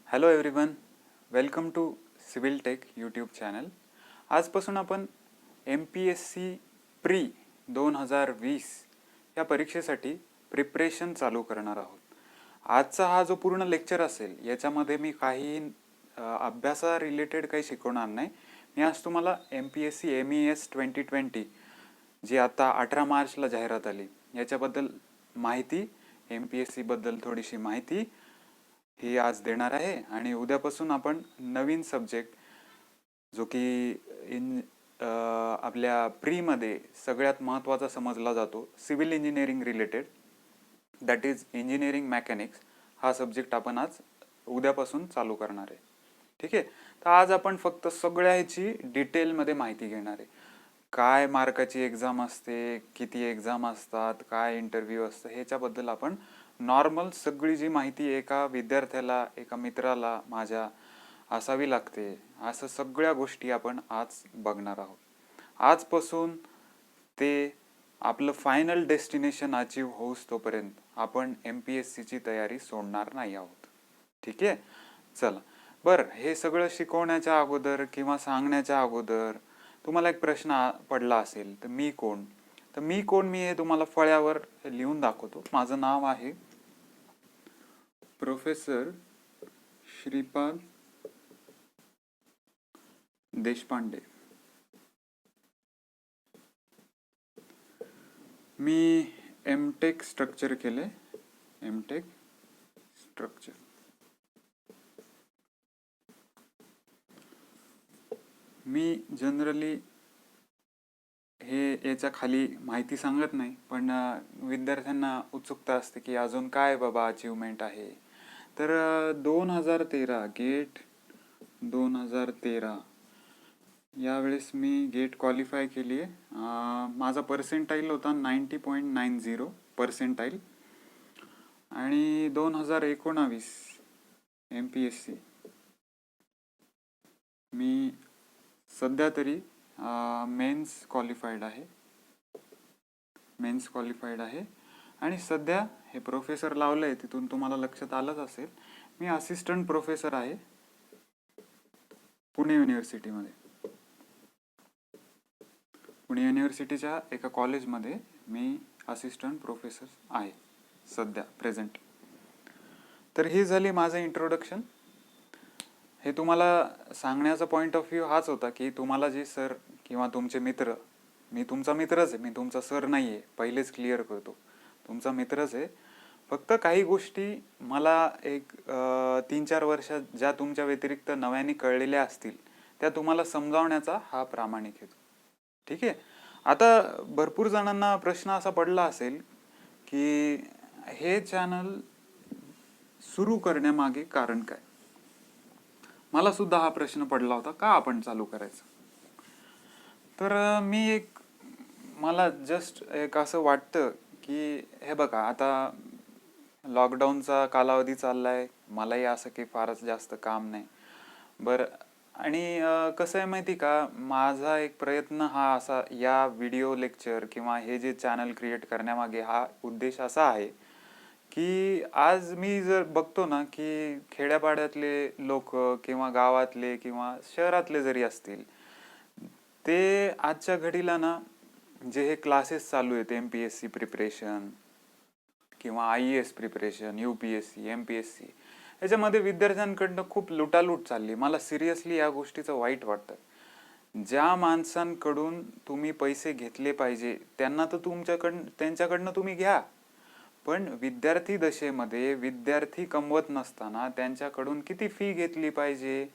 Hello everyone, welcome to civil tech YouTube channel. आजपासून आपण MPSC pre 2020 या परीक्षेसाठी प्रिपरेशन चालू करणार आहोत. आजचा हा जो पूर्ण लेक्चर असेल याच्यामध्ये मी काही अभ्यासा रिलेटेड काही शिकवणार नाही. मी आज तुम्हाला MPSC MES 2020 जी आता 18 मार्चला जाहिरात आली याच्याबद्दल माहिती, MPSC बद्दल थोडीशी माहिती ही आज देणार आहे. आणि उद्यापासून आपण नवीन सब्जेक्ट जो की आपल्या प्रीमध्ये सगळ्यात महत्त्वाचा समजला जातो, civil engineering related, that is engineering mechanics, हा सब्जेक्ट आपण आज उद्यापासून चालू करणार आहे. ठीक आहे. तर आज आपण फक्त सगळ्या ह्याची डिटेलमध्ये माहिती घेणार आहे. काय मार्काची एक्झाम असते, किती एक्झाम असतात, काय इंटरव्ह्यू असतं, ह्याच्याबद्दल आपण नॉर्मल सगळी जी माहिती एका विद्यार्थ्याला, एका मित्राला माझ्या असावी लागते, असं सगळ्या गोष्टी आपण आज बघणार आहोत. आजपासून ते आपलं फायनल डेस्टिनेशन अचीव होऊस तोपर्यंत आपण MPSCची तयारी सोडणार नाही आहोत. ठीक आहे. चला बरं, हे सगळं शिकवण्याच्या अगोदर किंवा सांगण्याच्या अगोदर तुम्हाला एक प्रश्न पडला असेल, तर मी कोण? मी हे तुम्हाला फळ्यावर लिहून दाखवतो. माझं नाव आहे प्रोफेसर श्रीपाद देशपांडे. मी MTech स्ट्रक्चर केले. MTech structure. मी जनरली हे याच्या खाली माहिती सांगत नाही, पण विद्यार्थ्यांना उत्सुकता असते की अजून काय बाबा अचीवमेंट आहे. तर 2013 गेट 2013 यावेळेस मी गेट क्वालिफाय केली आहे. माझा पर्सेंटाईल होता 90.90 पर्सेंटाईल. आणि 2019 MPSC मी सध्या तरी मेन्स क्वालिफाईड आहे. आणि सध्या हे प्रोफेसर लावलं आहे तिथून तुम्हाला लक्षात आलंच असेल, मी असिस्टंट प्रोफेसर आहे पुणे युनिव्हर्सिटीमध्ये. पुणे युनिव्हर्सिटीच्या एका कॉलेजमध्ये मी असिस्टंट प्रोफेसर आहे सध्या प्रेझेंट. तर ही झाली माझं इंट्रोडक्शन. हे तुम्हाला सांगण्याचा पॉईंट ऑफ व्ह्यू हाच होता की तुम्हाला जे सर किंवा तुमचे मित्र, मी तुमचा मित्रच आहे, मी तुमचा सर नाही आहे, पहिलेच क्लिअर करतो, तुमचा मित्रच आहे. फक्त काही गोष्टी मला एक 3-4 वर्षात ज्या तुमच्या व्यतिरिक्त नव्याने कळलेल्या असतील त्या तुम्हाला समजावण्याचा हा प्रामाणिक हेतू. ठीक आहे. आता भरपूर जणांना प्रश्न असा पडला असेल की हे चॅनल सुरू करण्यामागे कारण काय. मला सुद्धा हा प्रश्न पडला होता, का आपण चालू करायचं. तर मला जस्ट एक असं वाटतं की हे बघा, आता लॉकडाऊनचा कालावधी चाललाय, मलाही असं की फारच जास्त काम नाही बरं. आणि कसं आहे माहिती का, माझा एक प्रयत्न हा असा, या व्हिडिओ लेक्चर किंवा हे जे चॅनल क्रिएट करण्यामागे हा उद्देश असा आहे की आज मी जर बघतो ना की खेड्यापाड्यातले लोक किंवा गावातले किंवा शहरातले जरी असतील, ते आजच्या घडीला ना जे हे क्लासेस चालू आहेत, MPSC प्रिपरेशन किंवा IAS प्रिपरेशन, UPSC, MPSC, याच्यामध्ये विद्यार्थ्यांकडनं खूप लुटालूट चालली. मला सिरियसली या गोष्टीचं वाईट वाटतं. ज्या माणसांकडून तुम्ही पैसे घेतले पाहिजे त्यांना तर त्यांच्याकडनं तुम्ही घ्या, पण विद्यार्थी दशेमध्ये विद्यार्थी कमवत नसताना त्यांच्याकडून किती फी घेतली पाहिजे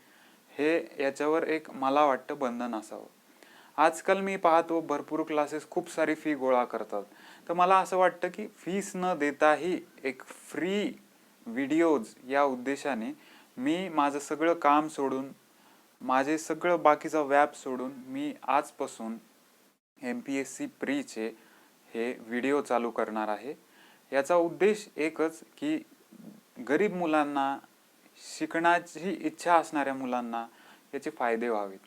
हे याच्यावर एक मला वाटतं बंधन असावं. आजकाल मी पाहतो भरपूर क्लासेस खूप सारी फी गोळा करतात. तर मला असं वाटतं की फीस न देताही एक फ्री व्हिडिओज या उद्देशाने मी माझं सगळं काम सोडून, माझे सगळं बाकीचा व्याप सोडून मी आजपासून MPSC प्रीचे हे व्हिडिओ चालू करणार आहे. याचा उद्देश एकच की गरीब मुलांना, शिकण्याची इच्छा असणाऱ्या मुलांना याचे फायदे व्हावेत.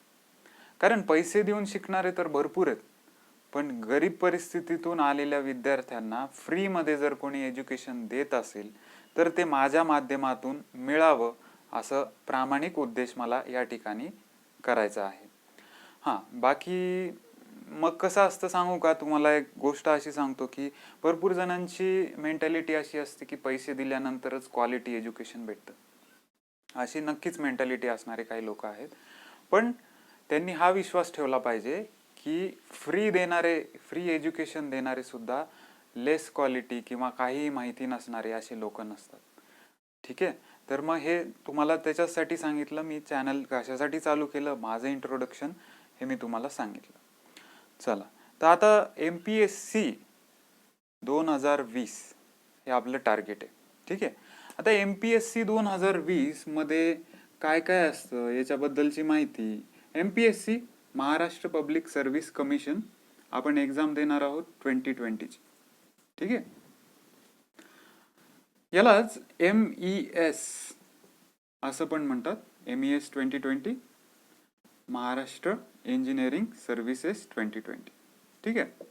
कारण पैसे देऊन शिकणारे तर भरपूर आहेत, पण गरीब परिस्थितीतून आलेल्या विद्यार्थ्यांना फ्रीमध्ये जर कोणी एज्युकेशन देत असेल तर ते माझ्या माध्यमातून मिळावं असं प्रामाणिक उद्देश मला या ठिकाणी करायचा आहे. हां, बाकी मग कसं असतं सांगू का तुम्हाला? एक गोष्ट अशी सांगतो की भरपूर जणांची मेंटॅलिटी अशी असते की पैसे दिल्यानंतरच क्वालिटी एज्युकेशन भेटतं. अशी नक्कीच मेंटॅलिटी असणारे काही लोक आहेत, पण त्यांनी हा विश्वास ठेवला पाहिजे की फ्री एज्युकेशन देणारे सुद्धा लेस क्वालिटी किंवा काहीही माहिती नसणारे असे लोक नसतात. ठीक आहे, तर मग हे तुम्हाला त्याच्यासाठी सांगितलं. मी चॅनल कशासाठी चालू केलं, माझं इंट्रोडक्शन हे मी तुम्हाला सांगितलं. चला, तर आता MPSC 2020 हे आपलं टार्गेट आहे. ठीक आहे, आता MPSC 2020 मध्ये काय काय असतं याच्याबद्दलची माहिती. MPSC Maharashtra public service commission आपण एक्झाम देणार आहोत 2020ची. ठीक आहे, यालाच MES असं पण म्हणतात. MES 2020, Maharashtra engineering services 2020. ठीक आहे,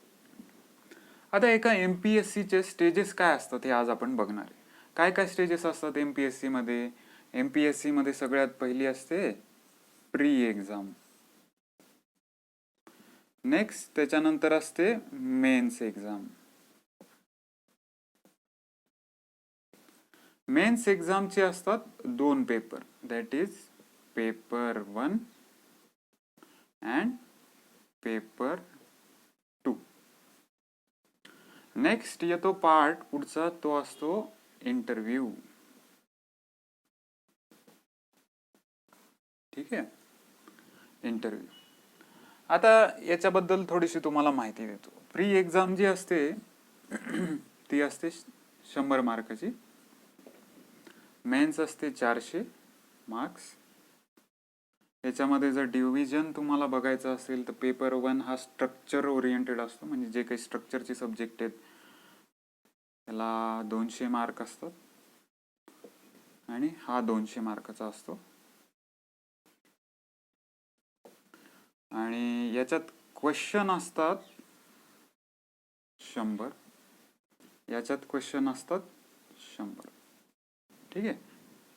आता एका MPSCचे स्टेजेस काय असतात हे आज आपण बघणार आहे. काय काय स्टेजेस असतात MPSC मध्ये? MPSC मध्ये सगळ्यात पहिली असते प्री एक्झाम. नेक्स्ट त्याच्यानंतर असते मेन्स एक्झाम. मेन्स एक्झामचे असतात 2 paper, that is paper 1 and paper 2. Next येतो पार्ट पुढचा, तो असतो इंटरव्ह्यू. ठीक आहे, इंटरव्ह्यू. आता याच्याबद्दल थोडीशी तुम्हाला माहिती देतो. प्री एक्झाम जी असते ती असते 100 मार्काची. मेन्स असते 400 मार्क्स. याच्यामध्ये जर डिव्हिजन तुम्हाला बघायचं असेल तर पेपर 1 हा स्ट्रक्चर ओरिएंटेड असतो, म्हणजे जे काही स्ट्रक्चरचे सब्जेक्ट आहेत त्याला 200 मार्क असतात आणि हा 200 मार्काचा असतो. आणि याच्यात क्वेश्चन असतात 100, याच्यात क्वेश्चन असतात 100. ठीक आहे,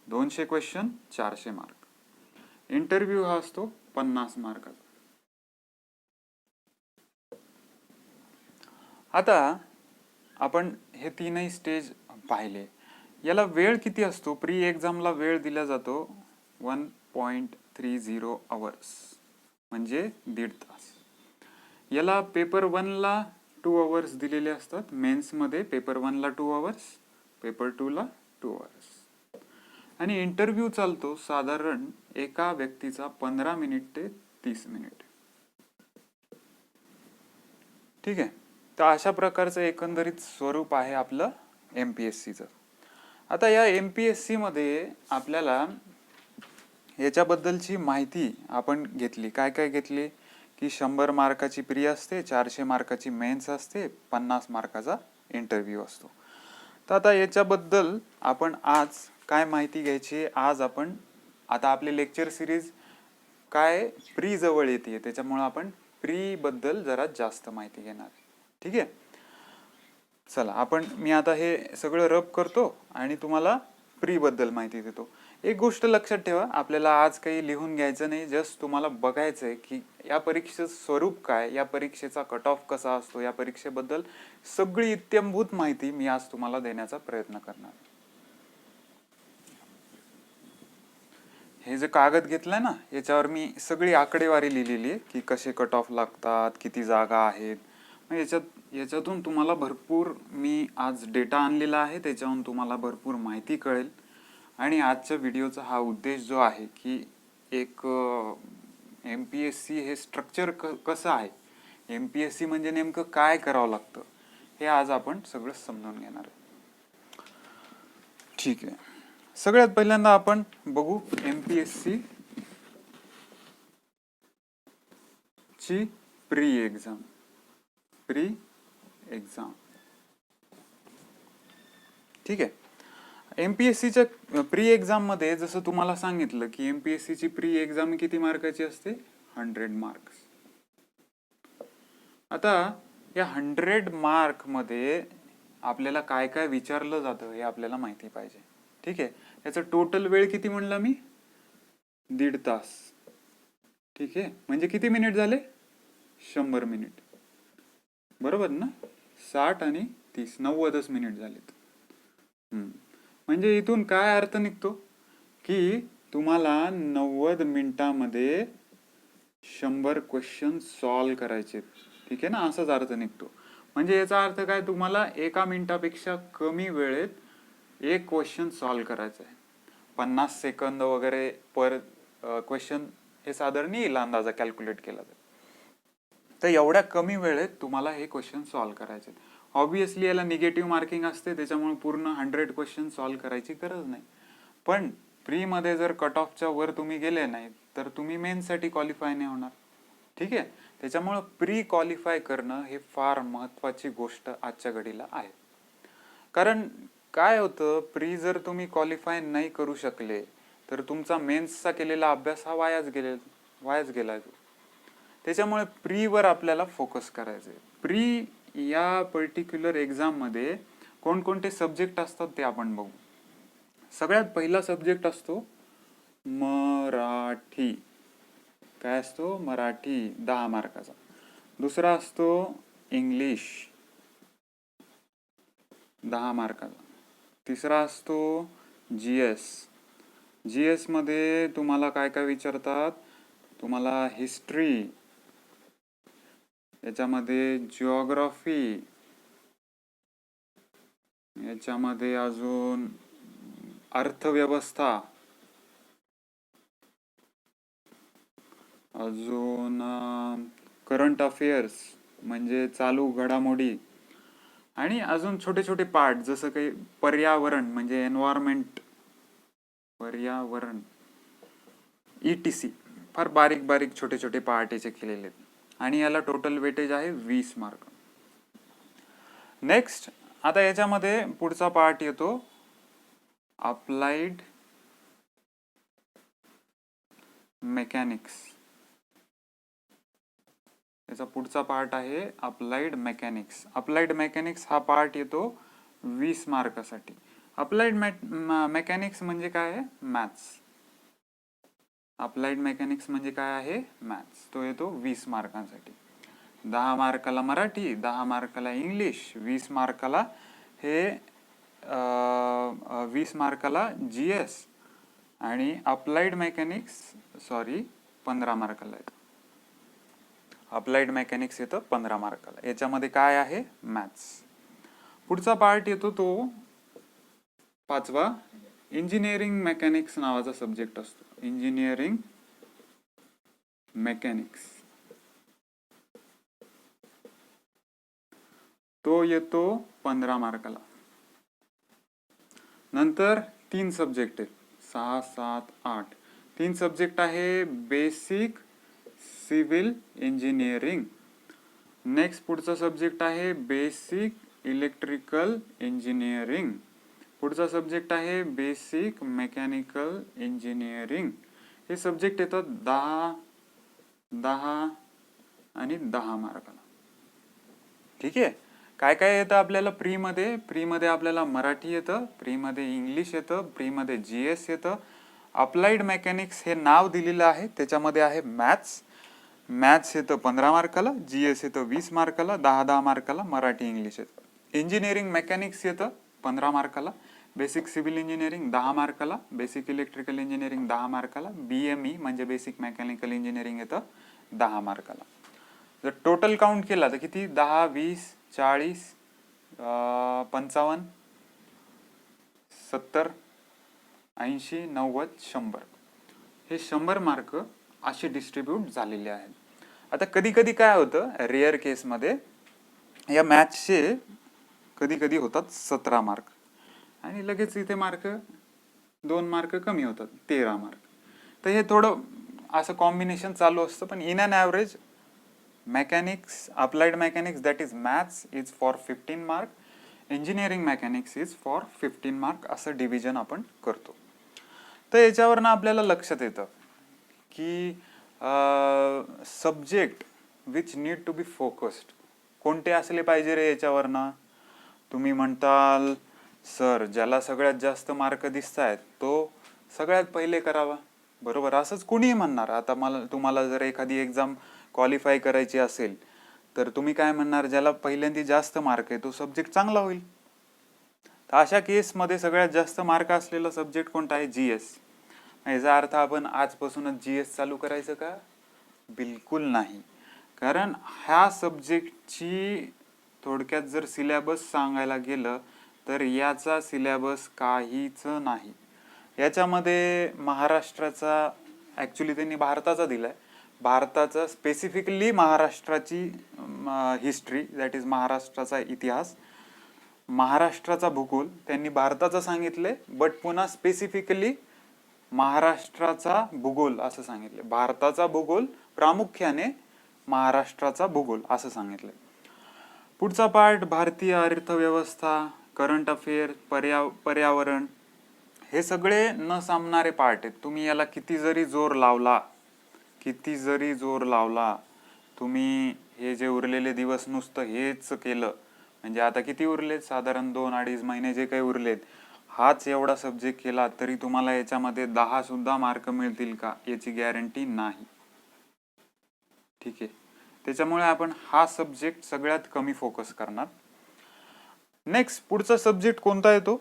200 क्वेश्चन, 400 मार्क. इंटरव्ह्यू हा असतो 50 मार्काचा. आता आपण हे 3ही स्टेज पाहिले. याला वेळ किती असतो? प्री एक्झामला वेळ दिला जातो 1.30 आवर्स, म्हणजे 1.5 तास. याला पेपर 1ला 2 आवर्स दिलेले असतात. मेन्समध्ये पेपर 1ला 2 आवर्स, पेपर 2ला 2 आवर्स. आणि इंटरव्ह्यू चालतो साधारण एका व्यक्तीचा 15 मिनिट ते 30 मिनिट. ठीक आहे, तर अशा प्रकारचं एकंदरीत स्वरूप आहे आपलं MPSCचं. आता या MPSC मध्ये आपल्याला याच्याबद्दलची माहिती आपण घेतली. काय काय घेतली की 100 मार्काची प्री असते, 400 मार्काची मेन्स असते, 50 मार्काचा इंटरव्ह्यू असतो. तर आता याच्याबद्दल आपण आज काय माहिती घ्यायची? आज आपण आता आपली लेक्चर सिरीज काय प्री जवळ येते, त्याच्यामुळे आपण प्री बद्दल जरा जास्त माहिती घेणार. ठीक आहे, चला मी आता हे सगळं रब करतो आणि तुम्हाला प्री बद्दल माहिती देतो. एक गोष्ट लक्षात ठेवा, आपल्याला आज काही लिहून घ्यायचं नाही, जस्ट तुम्हाला बघायचं आहे की या परीक्षेचं स्वरूप काय, या परीक्षेचा कट ऑफ कसा असतो, या परीक्षेबद्दल सगळी इत्यंभूत माहिती मी आज तुम्हाला देण्याचा प्रयत्न करणार. हे जे कागद घेतलाय ना, याच्यावर मी सगळी आकडेवारी लिहिलेली आहे की कसे कट ऑफ लागतात, किती जागा आहेत. याच्यातून तुम्हाला भरपूर मी आज डेटा आणलेला आहे, त्याच्याहून तुम्हाला भरपूर माहिती कळेल. आणि आजच्या व्हिडिओचा हा उद्देश जो आहे की एक MPSC हे स्ट्रक्चर कसं आहे, MPSC म्हणजे नेमकं काय करावं लागतं, हे आज आपण सगळं समजून घेणार आहे. ठीक आहे, सगळ्यात पहिल्यांदा आपण बघू MPSC ची प्री एक्झाम. ठीक आहे, MPSCच्या प्री एक्झाम मध्ये जसं तुम्हाला सांगितलं की MPSC ची प्री एक्झाम किती मार्काची असते? 100 मार्क्स. आता या 100 मार्क मध्ये आपल्याला काय काय विचारलं जातं हे आपल्याला माहिती पाहिजे. ठीक आहे. याचा टोटल वेळ किती म्हणला मी? 1.5 तास. ठीक आहे, म्हणजे किती मिनिट झाले? 100 मिनिट. बरोबर ना? 60 आणि 30 90च मिनिट झालेत. म्हणजे इथून काय अर्थ निघतो की तुम्हाला 90 मिनिटांमध्ये 100 क्वेश्चन सॉल्व करायचे. ठीक आहे ना, असाच अर्थ निघतो. म्हणजे याचा अर्थ काय, तुम्हाला 1 मिनिटापेक्षा कमी वेळेत एक क्वेश्चन सॉल्व करायचा आहे. 50 सेकंद वगैरे पर क्वेश्चन हे साधारण येईल अंदाजा कॅल्क्युलेट केला तर एवढ्या कमी वेळेत तुम्हाला हे क्वेश्चन सॉल्व करायचे. ऑब्विसली याला निगेटिव्ह मार्किंग असते, त्याच्यामुळे पूर्ण 100 क्वेश्चन सॉल्व करायची गरज नाही. पण प्रीमध्ये जर कट ऑफच्या वर तुम्ही गेले नाही तर तुम्ही मेन्ससाठी क्वालिफाय नाही होणार. ठीक आहे, त्याच्यामुळं प्री क्वालिफाय करणं हे फार महत्वाची गोष्ट आजच्या घडीला आहे. कारण काय होतं, प्री जर तुम्ही क्वालिफाय नाही करू शकले तर तुमचा मेन्सचा केलेला अभ्यास हा वायाच गेला. त्याच्यामुळे प्रीवर आपल्याला फोकस करायचं आहे. प्री या पर्टिक्युलर एक्झाममध्ये कोणकोणते सब्जेक्ट असतात ते आपण बघू. सगळ्यात पहिला सब्जेक्ट असतो मराठी. काय असतो? मराठी, 10 मार्काचा. दुसरा असतो इंग्लिश, 10 मार्काचा. तिसरा असतो जीएस. जीएस मध्ये तुम्हाला काय काय विचारतात? तुम्हाला हिस्ट्री, याच्यामध्ये जिओग्राफी, याच्यामध्ये अजून अर्थव्यवस्था, अजून करंट अफेअर्स म्हणजे चालू घडामोडी, आणि अजून छोटे छोटे पार्ट जसं काही पर्यावरण म्हणजे एन्व्हायरमेंट, पर्यावरण, ETC. फार बारीक बारीक छोटे छोटे पार्ट याचे केलेले आहेत. आणि याला टोटल वेटेज आहे 20 मार्क. नेक्स्ट, आता याच्यामध्ये पुढचा पार्ट येतो अप्लाइड मेकॅनिक्स. याचा पुढचा पार्ट आहे अप्लाइड मेकॅनिक्स. अप्लाइड मेकॅनिक्स हा पार्ट येतो 20 मार्कासाठी. अप्लाइड मेकॅनिक्स म्हणजे काय आहे? मॅथ्स. अप्लाइड मेकॅनिक्स म्हणजे काय आहे? मॅथ्स. तो येतो 20 मार्कांसाठी. 10 मार्काला मराठी, 10 मार्काला इंग्लिश, 20 मार्काला हे 20 मार्काला जीएस, आणि अप्लाइड मेकॅनिक्स 15 मार्काला येतं. अप्लाइड मेकॅनिक्स येतं 15 मार्काला. याच्यामध्ये काय आहे? मॅथ्स. पुढचा पार्ट येतो तो 5वा, इंजिनिअरिंग मेकॅनिक्स नावाचा सब्जेक्ट असतो. इंजिनिअरिंग मेकॅनिक्स तो येतो 15 मार्काला. नंतर 3 सब्जेक्ट आहेत, 6, 7, 8. 3 सब्जेक्ट आहे बेसिक सिव्हिल इंजिनिअरिंग. नेक्स्ट पुढचा सब्जेक्ट आहे बेसिक इलेक्ट्रिकल इंजिनिअरिंग. पुढचा सब्जेक्ट आहे बेसिक मेकॅनिकल इंजिनिअरिंग. हे सब्जेक्ट येतात 10, 10 आणि 10 मार्काला. ठीक आहे. काय काय येतं आपल्याला प्रीमध्ये? प्रीमध्ये आपल्याला मराठी येतं, प्रीमध्ये इंग्लिश येतं, प्रीमध्ये जीएस येतं. अप्लाइड मेकॅनिक्स हे नाव दिलेलं आहे, त्याच्यामध्ये आहे मॅथ्स. मॅथ्स येतं 15 मार्काला, जीएस येतं 20 मार्काला, 10-10 मार्काला मराठी इंग्लिश येतं. इंजिनिअरिंग मेकॅनिक्स येतं 15 मार्काला, बेसिक सिव्हिल इंजिनिअरिंग 10 मार्काला, बेसिक इलेक्ट्रिकल इंजिनिअरिंग 10 मार्काला, BME म्हणजे बेसिक मेकॅनिकल इंजिनिअरिंग येतं 10 मार्काला. जर टोटल काउंट केला तर किती? 10, 20, 40, 55, 70, 80, 90, 100. हे 100 मार्क असे डिस्ट्रीब्यूट झालेले आहेत. आता कधी कधी काय होतं, रेअर केसमध्ये या मॅथ्सचे कधी कधी होतात 17 मार्क, आणि लगेच इथे मार्क 2 मार्क कमी होतात, 13 मार्क. तर हे थोडं असं कॉम्बिनेशन चालू असतं. पण in an average mechanics, applied mechanics that is maths is for 15 mark, engineering mechanics is for 15 mark, असं डिव्हिजन आपण करतो. तर याच्यावरनं आपल्याला लक्षात येतं की subject which need to be focused कोणते असले पाहिजे रे याच्यावरनं. तुम्ही म्हणताल सर ज्याला सगळ्यात जास्त मार्क दिसत आहेत तो सगळ्यात पहिले करावा, बरोबर, असंच कुणीही म्हणणार. आता तुम्हाला जर एखादी एक्झाम क्वालिफाय करायची असेल तर तुम्ही काय म्हणणार, ज्याला पहिल्यांदा जास्त मार्क आहे तो सब्जेक्ट चांगला होईल. तर अशा केसमध्ये सगळ्यात जास्त मार्क असलेला सब्जेक्ट कोणता आहे, GS. याचा अर्थ आपण आजपासूनच GS चालू करायचं का? बिलकुल नाही. कारण ह्या सब्जेक्टची थोडक्यात जर सिलेबस सांगायला गेलं तर याचा सिलेबस काहीच नाही. याच्यामध्ये महाराष्ट्राचा, ॲक्च्युली त्यांनी भारताचा दिलाय, भारताचा स्पेसिफिकली महाराष्ट्राची हिस्ट्री, दॅट इज महाराष्ट्राचा इतिहास, महाराष्ट्राचा भूगोल त्यांनी भारताचा सांगितले, बट पुन्हा स्पेसिफिकली महाराष्ट्राचा भूगोल असं सांगितले. भारताचा भूगोल प्रामुख्याने महाराष्ट्राचा भूगोल असं सांगितलंय. पुढचा पार्ट भारतीय अर्थव्यवस्था, करंट अफेअर, पर्यावरण, हे सगळे न सामणारे पार्ट आहेत. तुम्ही याला किती जरी जोर लावला, तुम्ही हे जे उरलेले दिवस नुसतं हेच केलं, म्हणजे आता किती उरलेत, साधारण 2-2.5 महिने जे काही उरलेत, हाच एवढा सब्जेक्ट केला तरी तुम्हाला याच्यामध्ये 10 सुद्धा मार्क मिळतील का याची गॅरंटी नाही. ठीक आहे, त्याच्यामुळे आपण हा सब्जेक्ट सगळ्यात कमी फोकस करणार. नेक्स्ट पुढचा सब्जेक्ट कोणता येतो?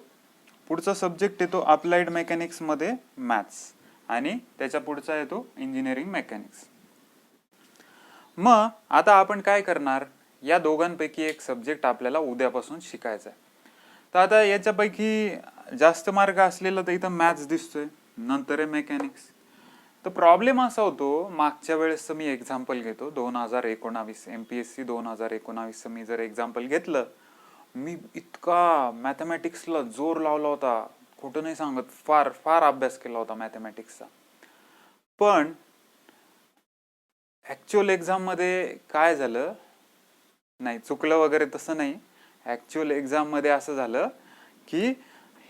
पुढचा सब्जेक्ट येतो अप्लाइड मेकॅनिक्स मध्ये मॅथ्स, आणि त्याच्या पुढचा येतो इंजिनिअरिंग मेकॅनिक्स. मग आता आपण काय करणार, या दोघांपैकी एक सब्जेक्ट आपल्याला उद्यापासून शिकायचा आहे. तर आता याच्यापैकी जास्त मार्क असलेला तर इथं मॅथ्स दिसतोय, नंतर आहे मेकॅनिक्स. तर प्रॉब्लेम असा होतो, मागच्या वेळेसचं मी एक्झाम्पल घेतो, 2019 MPSC 2019चं मी जर एक्झाम्पल घेतलं, मी इतका मॅथमॅटिक्सला जोर लावला होता, खोटं नाही सांगत, फार फार अभ्यास केला होता मॅथमॅटिक्सचा. पण ऍक्च्युअल एक्झाम मध्ये काय झालं, नाही चुकलं वगैरे तसं नाही, ऍक्च्युअल एक्झाम मध्ये असं झालं की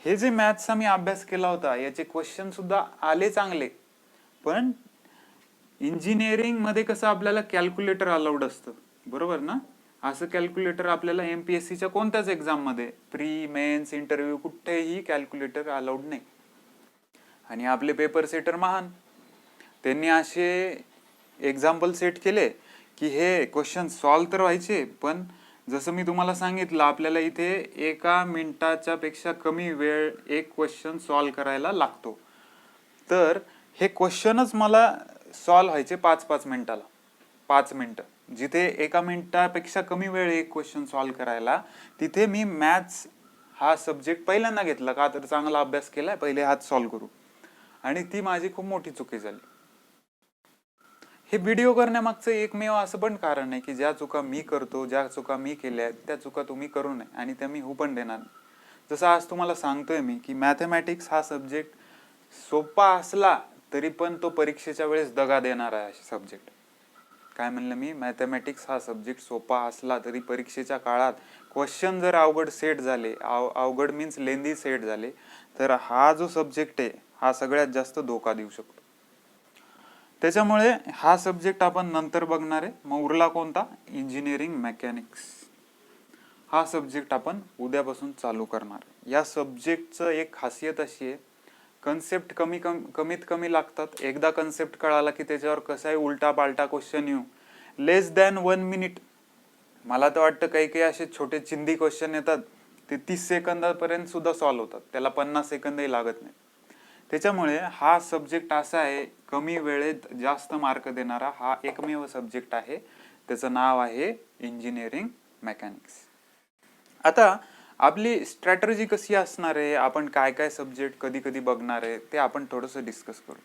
हे जे मॅथ्सचा मी अभ्यास केला होता याचे क्वेश्चन सुद्धा आले चांगले, पण इंजिनिअरिंग मध्ये कसं आपल्याला कॅल्क्युलेटर अलाउड असतं, बरोबर ना? असं कॅल्क्युलेटर आपल्याला MPSCच्या कोणत्याच एक्झाम मध्ये, प्री, मेन्स, इंटरव्ह्यू, कुठेही कॅल्क्युलेटर अलाउड नाही. आणि आपले पेपर सेटर महान, त्यांनी असे एक्झाम्पल सेट केले की हे क्वेश्चन सॉल्व तर व्हायचे, पण जसं मी तुम्हाला सांगितलं, आपल्याला इथे 1 मिनिटाच्या पेक्षा कमी वेळ एक क्वेश्चन सॉल्व करायला लागतो. तर हे क्वेश्चनच मला सॉल्व व्हायचे 5-5 मिनिटाला, 5 मिनिटं. जिथे 1 मिनिटापेक्षा कमी वेळ एक क्वेश्चन सॉल्व करायला, तिथे मी मॅथ्स हा सब्जेक्ट पहिल्यांदा घेतला, का तर चांगला अभ्यास केलाय, पहिले हाच सॉल्व करू, आणि ती माझी खूप मोठी चुकी झाली. हे व्हिडिओ करण्यामागचं एकमेव असं पण कारण आहे की ज्या चुका मी करतो, ज्या चुका मी केल्या त्या चुका तुम्ही करू नये, आणि त्या मी होऊ पण देणार नाही. जसं आज तुम्हाला सांगतोय मी की मॅथमॅटिक्स हा सब्जेक्ट सोपा असला तरी पण तो परीक्षेच्या वेळेस दगा देणार आहे सब्जेक्ट. काय म्हणलं मी, मॅथमॅटिक्स हा सब्जेक्ट सोपा असला तरी परीक्षेच्या काळात क्वेश्चन जर अवघड सेट झाले, अवघड मीन्स लेंदी सेट झाले, तर हा जो सब्जेक्ट आहे हा सगळ्यात जास्त धोका देऊ शकतो. त्याच्यामुळे हा सब्जेक्ट आपण नंतर बघणार आहे. मग उरला कोणता, इंजिनिअरिंग मेकॅनिक्स. हा सब्जेक्ट आपण उद्यापासून चालू करणार. या सब्जेक्टचं एक खासियत अशी आहे, कन्सेप्ट कमीत कमी लागतात. एकदा कन्सेप्ट कळाला की त्याच्यावर कसाही उलटा पालटा क्वेश्चन येऊ, लेस दॅन 1 मिनिट. मला तर वाटतं काही काही असे छोटे चिंदी क्वेश्चन येतात ते 30 सेकंदापर्यंत सुद्धा सॉल्व्ह होतात, त्याला 50 सेकंदही लागत नाही. त्याच्यामुळे हा सब्जेक्ट असा आहे, कमी वेळेत जास्त मार्क देणारा हा एकमेव सब्जेक्ट आहे. त्याचं नाव आहे इंजिनिअरिंग मेकॅनिक्स. आता आपली स्ट्रॅटर्जी कशी असणार आहे, आपण काय काय सब्जेक्ट कधी कधी बघणार आहे ते आपण थोडंसं डिस्कस करू.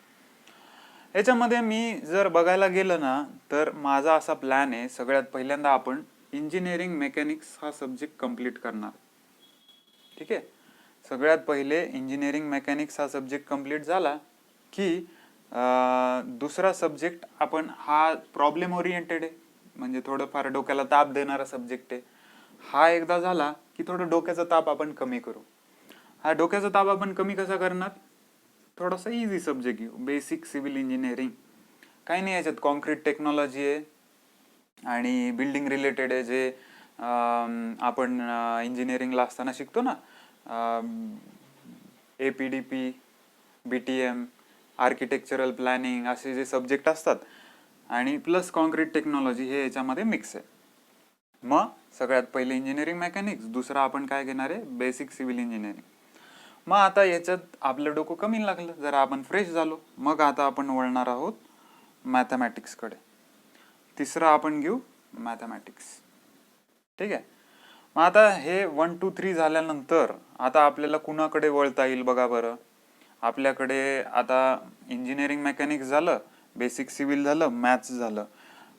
याच्यामध्ये मी जर बघायला गेलं ना तर माझा असा प्लॅन आहे, सगळ्यात पहिल्यांदा आपण इंजिनिअरिंग मेकॅनिक्स हा सब्जेक्ट कंप्लीट करणार. ठीक आहे, सगळ्यात पहिले इंजिनिअरिंग मेकॅनिक्स हा सब्जेक्ट कंप्लीट झाला की दुसरा सब्जेक्ट आपण, हा प्रॉब्लेम ओरिएंटेड आहे, म्हणजे थोडंफार डोक्याला ताप देणारा सब्जेक्ट आहे. हा एकदा झाला की थोडं डोक्याचा ताप आपण कमी करू. हा डोक्याचा ताप आपण कमी कसा करणार, थोडासा इझी सब्जेक्ट घेऊ, बेसिक सिव्हिल इंजिनिअरिंग. काही नाही, याच्यात कॉन्क्रीट टेक्नॉलॉजी आहे आणि बिल्डिंग रिलेटेड आहे, जे आपण इंजिनिअरिंगला असताना शिकतो ना, APDP, BTM, आर्किटेक्चरल प्लॅनिंग असे जे सब्जेक्ट असतात आणि प्लस कॉन्क्रीट टेक्नॉलॉजी हे याच्यामध्ये मिक्स आहे. मग सगळ्यात पहिले इंजिनिअरिंग मेकॅनिक्स, दुसरं आपण काय घेणार आहे बेसिक सिव्हिल इंजिनिअरिंग. मग आता याच्यात आपलं डोकं कमी लागलं, जरा आपण फ्रेश झालो, मग आता आपण वळणार आहोत मॅथमॅटिक्सकडे. तिसरं आपण घेऊ मॅथमॅटिक्स. ठीक आहे. मग आता हे 1, 2, 3 झाल्यानंतर आता आपल्याला कुणाकडे वळता येईल बघा बरं. आपल्याकडे आता इंजिनिअरिंग मेकॅनिक्स झालं, बेसिक सिव्हिल झालं, मॅथ्स झालं.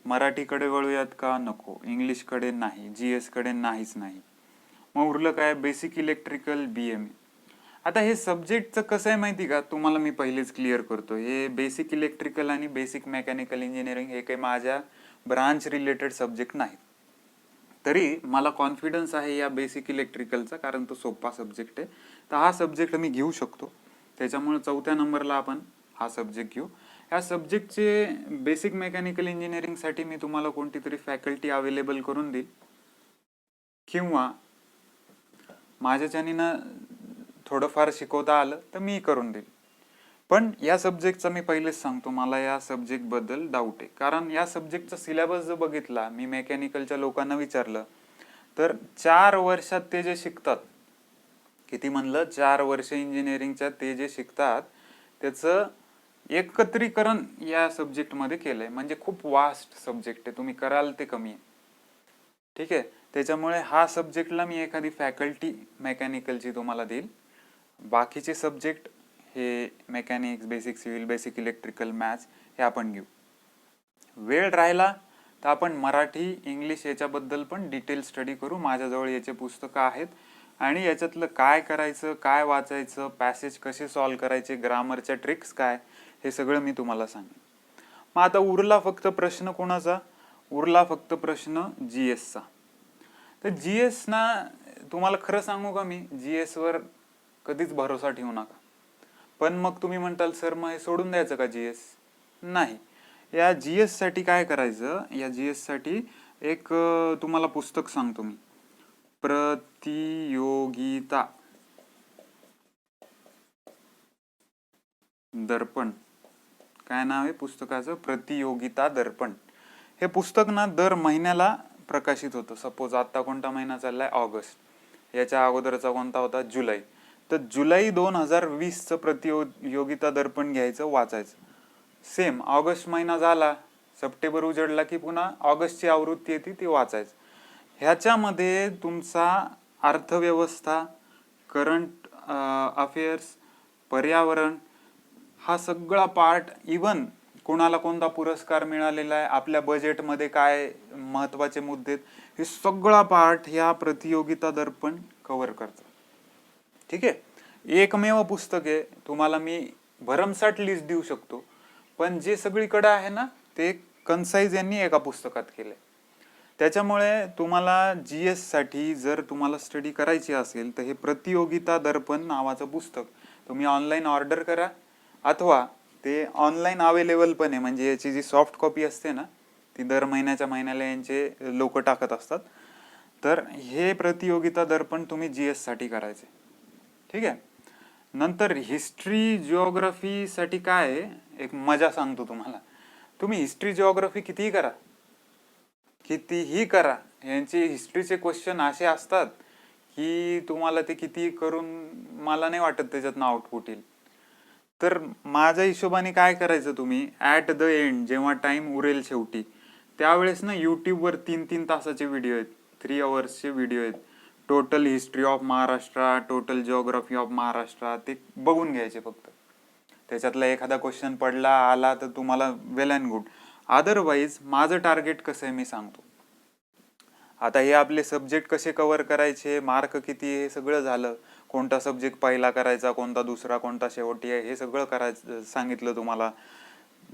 मराठीकडे वळूयात का? नको. इंग्लिशकडे नाही, GS कडे नाहीच नाही. मग उरलं काय? Basic electrical, BME. आता हे सब्जेक्टचं कसं आहे माहिती का तुम्हाला, मी पहिलेच क्लिअर करतो. हे बेसिक इलेक्ट्रिकल आणि बेसिक मेकॅनिकल इंजिनिअरिंग हे काही माझ्या ब्रांच रिलेटेड सब्जेक्ट नाहीत. तरी मला कॉन्फिडन्स आहे या बेसिक इलेक्ट्रिकलचा, कारण तो सोपा सब्जेक्ट आहे. तर हा सब्जेक्ट मी घेऊ शकतो. त्याच्यामुळे 4थ्या नंबरला आपण हा सब्जेक्ट घेऊ. या सब्जेक्टचे बेसिक मेकॅनिकल इंजिनिअरिंगसाठी मी तुम्हाला कोणती तरी फॅकल्टी अवेलेबल करून देईल, किंवा माझ्याच्यानी ना थोडंफार शिकवता आलं तर मी करून देईल. पण या सब्जेक्टचा मी पहिलेच सांगतो, मला या सब्जेक्टबद्दल डाऊट आहे. कारण या सब्जेक्टचा सिलेबस जर बघितला, मी मेकॅनिकलच्या लोकांना विचारलं तर 4 वर्षात ते जे शिकतात, किती म्हणलं, 4 वर्ष इंजिनिअरिंगच्या ते जे शिकतात त्याचं एकत्रीकरण या सब्जेक्टमध्ये केलंय. म्हणजे खूप वास्ट सब्जेक्ट आहे, तुम्ही कराल ते कमी आहे. ठीक आहे. त्याच्यामुळे हा सब्जेक्टला मी एखादी फॅकल्टी मेकॅनिकलची तुम्हाला देईल. बाकीचे सब्जेक्ट हे mechanics, basic civil, basic electrical, maths हे आपण घेऊ. वेळ राहिला तर आपण मराठी, इंग्लिश याच्याबद्दल पण डिटेल स्टडी करू. माझ्याजवळ याचे पुस्तकं आहेत आणि याच्यातलं काय करायचं, काय वाचायचं, पॅसेज कसे सॉल्व्ह करायचे, ग्रामरच्या ट्रिक्स काय, हे सगळं मी तुम्हाला सांगेन. मग आता उरला फक्त प्रश्न कोणाचा? उरला फक्त प्रश्न GSचा. तर GS ना तुम्हाला खरं सांगू का, मी GS वर कधीच भरोसा ठेवू नका. पण मग तुम्ही म्हणताल सर मग हे सोडून द्यायचं का GS? नाही. या GS साठी काय करायचं, या GS साठी एक तुम्हाला पुस्तक सांगतो मी, प्रतियोगिता दर्पण. काय नाव आहे पुस्तकाचं? प्रतियोगिता दर्पण. हे पुस्तक ना दर महिन्याला प्रकाशित होतं. सपोज आता कोणता महिना चाललाय? ऑगस्ट. याच्या अगोदरचा कोणता होता? जुलै. तर जुलै 2020चं प्रतियोगिता दर्पण घ्यायचं, वाचायचं. सेम ऑगस्ट महिना झाला, सप्टेंबर उजडला की पुन्हा ऑगस्टची आवृत्ती येते, ती वाचायचं. ह्याच्यामध्ये तुमचा अर्थव्यवस्था, करंट अफेअर्स, पर्यावरण हा सगळा पार्ट, इवन कोणाला कोणता पुरस्कार मिळालेला आहे, आपल्या बजेटमध्ये काय महत्वाचे मुद्दे आहेत, हे सगळा पार्ट ह्या प्रतियोगिता दर्पण कव्हर करतं. ठीक आहे. एकमेव पुस्तक आहे, तुम्हाला मी भरमसाठ लिस्ट देऊ शकतो, पण जे सगळीकडे आहे ना ते कन्साइज यांनी एका पुस्तकात केलंय. त्याच्यामुळे तुम्हाला GS साठी जर तुम्हाला स्टडी करायची असेल तर हे प्रतियोगिता दर्पण नावाचं पुस्तक तुम्ही ऑनलाईन ऑर्डर करा, अथवा ते ऑनलाईन अवेलेबल पण आहे. म्हणजे याची जी सॉफ्ट कॉपी असते ना ती दर महिन्याच्या महिन्याला यांचे लोक टाकत असतात. तर हे प्रतियोगिता दर्पण तुम्ही GS साठी करायचे. ठीक आहे. नंतर हिस्ट्री, जिओग्राफी साठी काय आहे, एक मजा सांगतो तुम्हाला. तुम्ही हिस्ट्री, जिओग्राफी कितीही करा, यांचे हिस्ट्रीचे क्वेश्चन असे असतात की तुम्हाला ते किती करून मला नाही वाटत त्याच्यातनं आउटपुट येईल. तर माझ्या हिशोबाने काय करायचं, तुम्ही ॲट द एंड जेव्हा टाइम उरेल शेवटी, त्यावेळेस ना यूट्यूबवर 3-3 तासाचे व्हिडिओ आहेत, 3 अवर्सचे व्हिडिओ आहेत. Total history of Maharashtra, total geography of Maharashtra, ते बघून घ्यायचे फक्त. त्याच्यातला एखादा क्वेश्चन पडला आला तर तुम्हाला वेल अँड गुड. अदरवाईज माझं टार्गेट कसं आहे मी सांगतो. आता हे आपले सब्जेक्ट कसे कव्हर करायचे, मार्क किती, हे सगळं झालं. कोणता सब्जेक्ट पहिला करायचा, कोणता दुसरा, कोणता शेवटी आहे, हे सगळं करायचं सांगितलं तुम्हाला.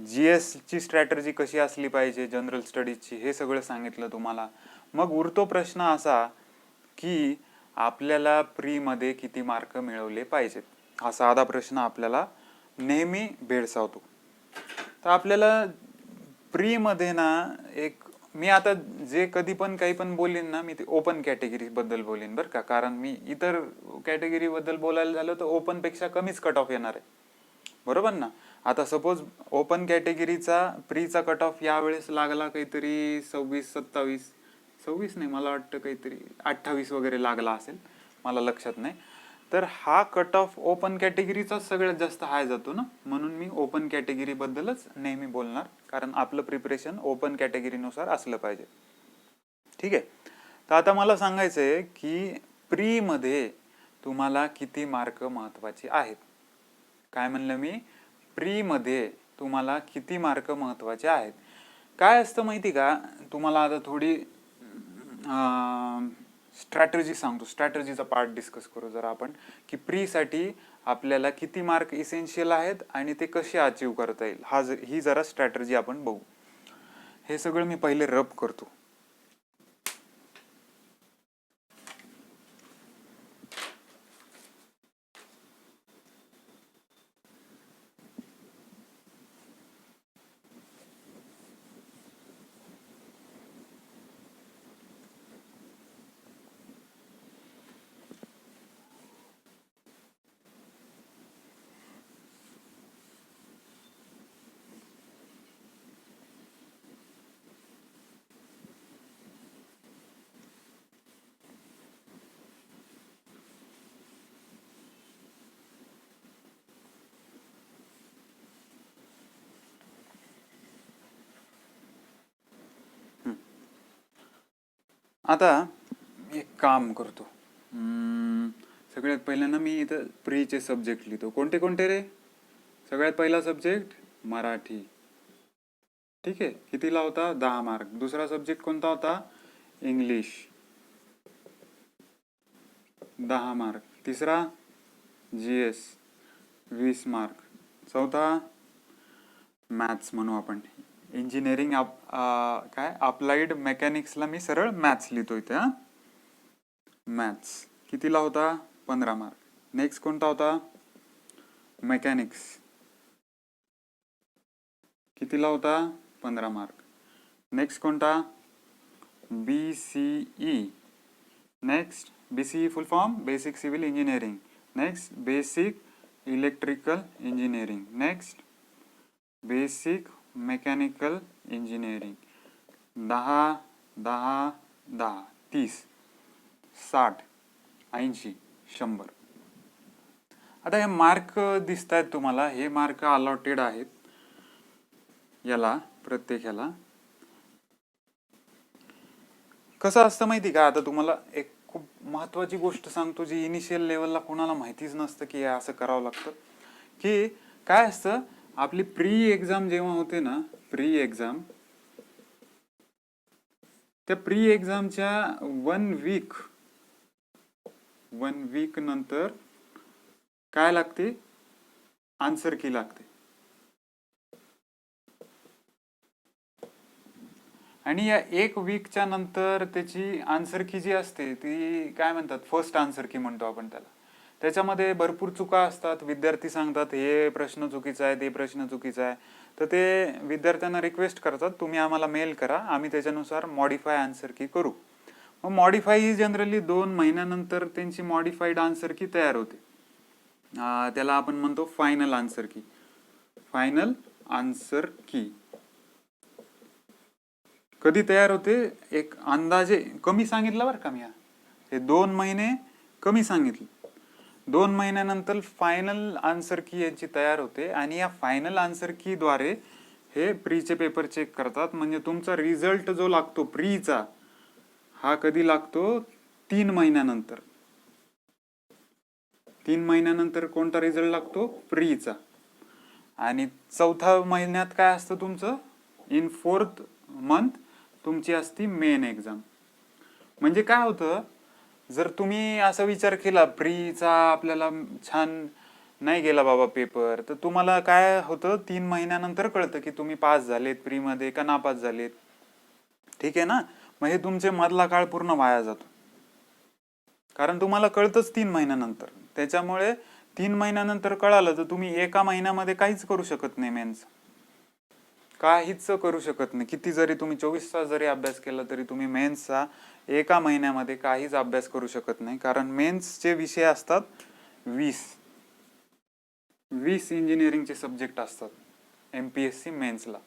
GS ची स्ट्रॅटर्जी कशी असली पाहिजे, जनरल स्टडीजची, हे सगळं सांगितलं तुम्हाला. मग उरतो प्रश्न असा की आपल्याला प्रीमध्ये किती मार्क मिळवले पाहिजेत. हा साधा प्रश्न आपल्याला नेहमी भेडसावतो. तर आपल्याला प्रीमध्ये ना एक मी आता जे कधी पण काही पण बोलेन ना, मी ते ओपन कॅटेगरी बद्दल बोलेन बरं का, कारण मी इतर कॅटेगरी बद्दल बोलायला झालं तर ओपन पेक्षा कमीच कट ऑफ येणार आहे, बरोबर ना. आता सपोज ओपन कॅटेगरीचा प्रीचा कट ऑफ यावेळेस लागला काहीतरी 26-27, 26 नाही, मला वाटतं काहीतरी 28 वगैरे लागला असेल, मला लक्षात नाही. तर हा कट ऑफ ओपन कॅटेगरीचा सगळ्यात जास्त हाय जातो ना, म्हणून मी ओपन कॅटेगरी बद्दलच नेहमी बोलणार, कारण आपलं प्रिपरेशन ओपन कॅटेगरीनुसार असलं पाहिजे. ठीक आहे. तर आता मला सांगायचं आहे की प्री मध्ये तुम्हाला किती मार्क महत्वाचे आहेत. काय म्हणलं मी? प्री मध्ये तुम्हाला किती मार्क महत्वाचे आहेत. काय असतं माहिती का, तुम्हाला आता थोडी स्ट्रॅटजी सांगतो, स्ट्रॅटजीचा पार्ट डिस्कस करू जरा आपण, की प्री साठी आपल्याला किती मार्क इसेन्शियल आहेत आणि ते कसे अचीव करता येईल, ही जरा स्ट्रॅटजी आपण बघू. हे सगळं मी पहिले रब करतो. आता एक काम करतो, सगळ्यात पहिल्यांदा मी इथं प्रीचे सब्जेक्ट लिहितो. कोणते कोणते रे? सगळ्यात पहिला सब्जेक्ट मराठी. ठीक आहे, कितीला होता? 10 मार्क. दुसरा सब्जेक्ट कोणता होता? English, 10 mark. तिसरा GS, 20 मार्क. चौथा मॅथ्स म्हणू आपण, इंजिनिअरिंग काय अप्लाइड मेकॅनिक्सला मी सरळ मॅथ्स लिहितो इथे. मॅथ्स कितीला होता? 15 मार्क. नेक्स्ट कोणता होता? मेकॅनिक्स, कितीला होता? 15 मार्क. नेक्स्ट कोणता? BCE. नेक्स्ट BCE फुल form basic civil engineering. Next basic electrical engineering. Next basic mechanical engineering. 10, 10, 10, 30, 60, 80, 100. आता हे मार्क दिसत आहेत तुम्हाला, हे मार्क अलॉटेड आहेत याला, प्रत्येक ह्याला. कसं असतं माहिती का, आता तुम्हाला एक खूप महत्वाची गोष्ट सांगतो, जी इनिशियल लेवलला कोणाला माहितीच नसतं की असं करावं लागतं. की काय असतं, आपली प्री एक्झाम जेव्हा होते ना, प्री एक्झाम, त्या प्री एक्झामच्या 1 वीक नंतर काय लागते? आन्सर की लागते. आणि या 1 वीकच्या नंतर त्याची आन्सर की जी असते ती काय म्हणतात, फर्स्ट आन्सर की म्हणतो आपण त्याला. त्याच्यामध्ये भरपूर चुका असतात. विद्यार्थी सांगतात हे प्रश्न चुकीचा आहे, ते प्रश्न चुकीचा आहे. तर ते विद्यार्थ्यांना रिक्वेस्ट करतात, तुम्ही आम्हाला मेल करा, आम्ही त्याच्यानुसार मॉडिफाय आन्सर की करू. मग मॉडिफाय ही जनरली 2 महिन्यानंतर त्यांची मॉडिफाईड आन्सर की तयार होते. त्याला आपण म्हणतो फायनल आन्सर की. फायनल आन्सर की कधी तयार होते? एक अंदाजे कमी सांगितलं बरं का मी, हे 2 महिने कमी सांगितले. 2 महिन्यानंतर फायनल आन्सर की यांची तयार होते आणि या फायनल आन्सर की द्वारे हे प्रीचे पेपर चेक करतात. म्हणजे तुमचा रिझल्ट जो लागतो प्रीचा, हा कधी लागतो? 3 महिन्यानंतर. 3 महिन्यानंतर कोणता रिझल्ट लागतो? प्रीचा. आणि 4थ्या महिन्यात काय असतं तुमचं? इन 4th मंथ तुमची असती मेन एक्झाम. म्हणजे काय होतं, जर तुम्ही असा विचार केला प्रीचा आपल्याला छान नाही गेला बाबा पेपर, तर तुम्हाला काय होतं, 3 महिन्यानंतर कळतं की तुम्ही पास झालेत प्रीमध्ये का नापास झालेत. ठीक आहे ना. मग हे तुमचे मधला काळ पूर्ण वाया जातो, कारण तुम्हाला कळतंच 3 महिन्यानंतर. त्याच्यामुळे 3 महिन्यानंतर कळालं तर तुम्ही 1 महिन्यामध्ये काहीच करू शकत नाही मेन्स. काहीच करू शकत नाही. किती जरी तुम्ही 24 तास जरी अभ्यास केला तरी तुम्ही मेन्सचा एका महिन्यामध्ये काहीच अभ्यास करू शकत नाही, कारण मेन्सचे विषय असतात 20 इंजिनिअरिंगचे सब्जेक्ट असतात MPSC मेन्सला.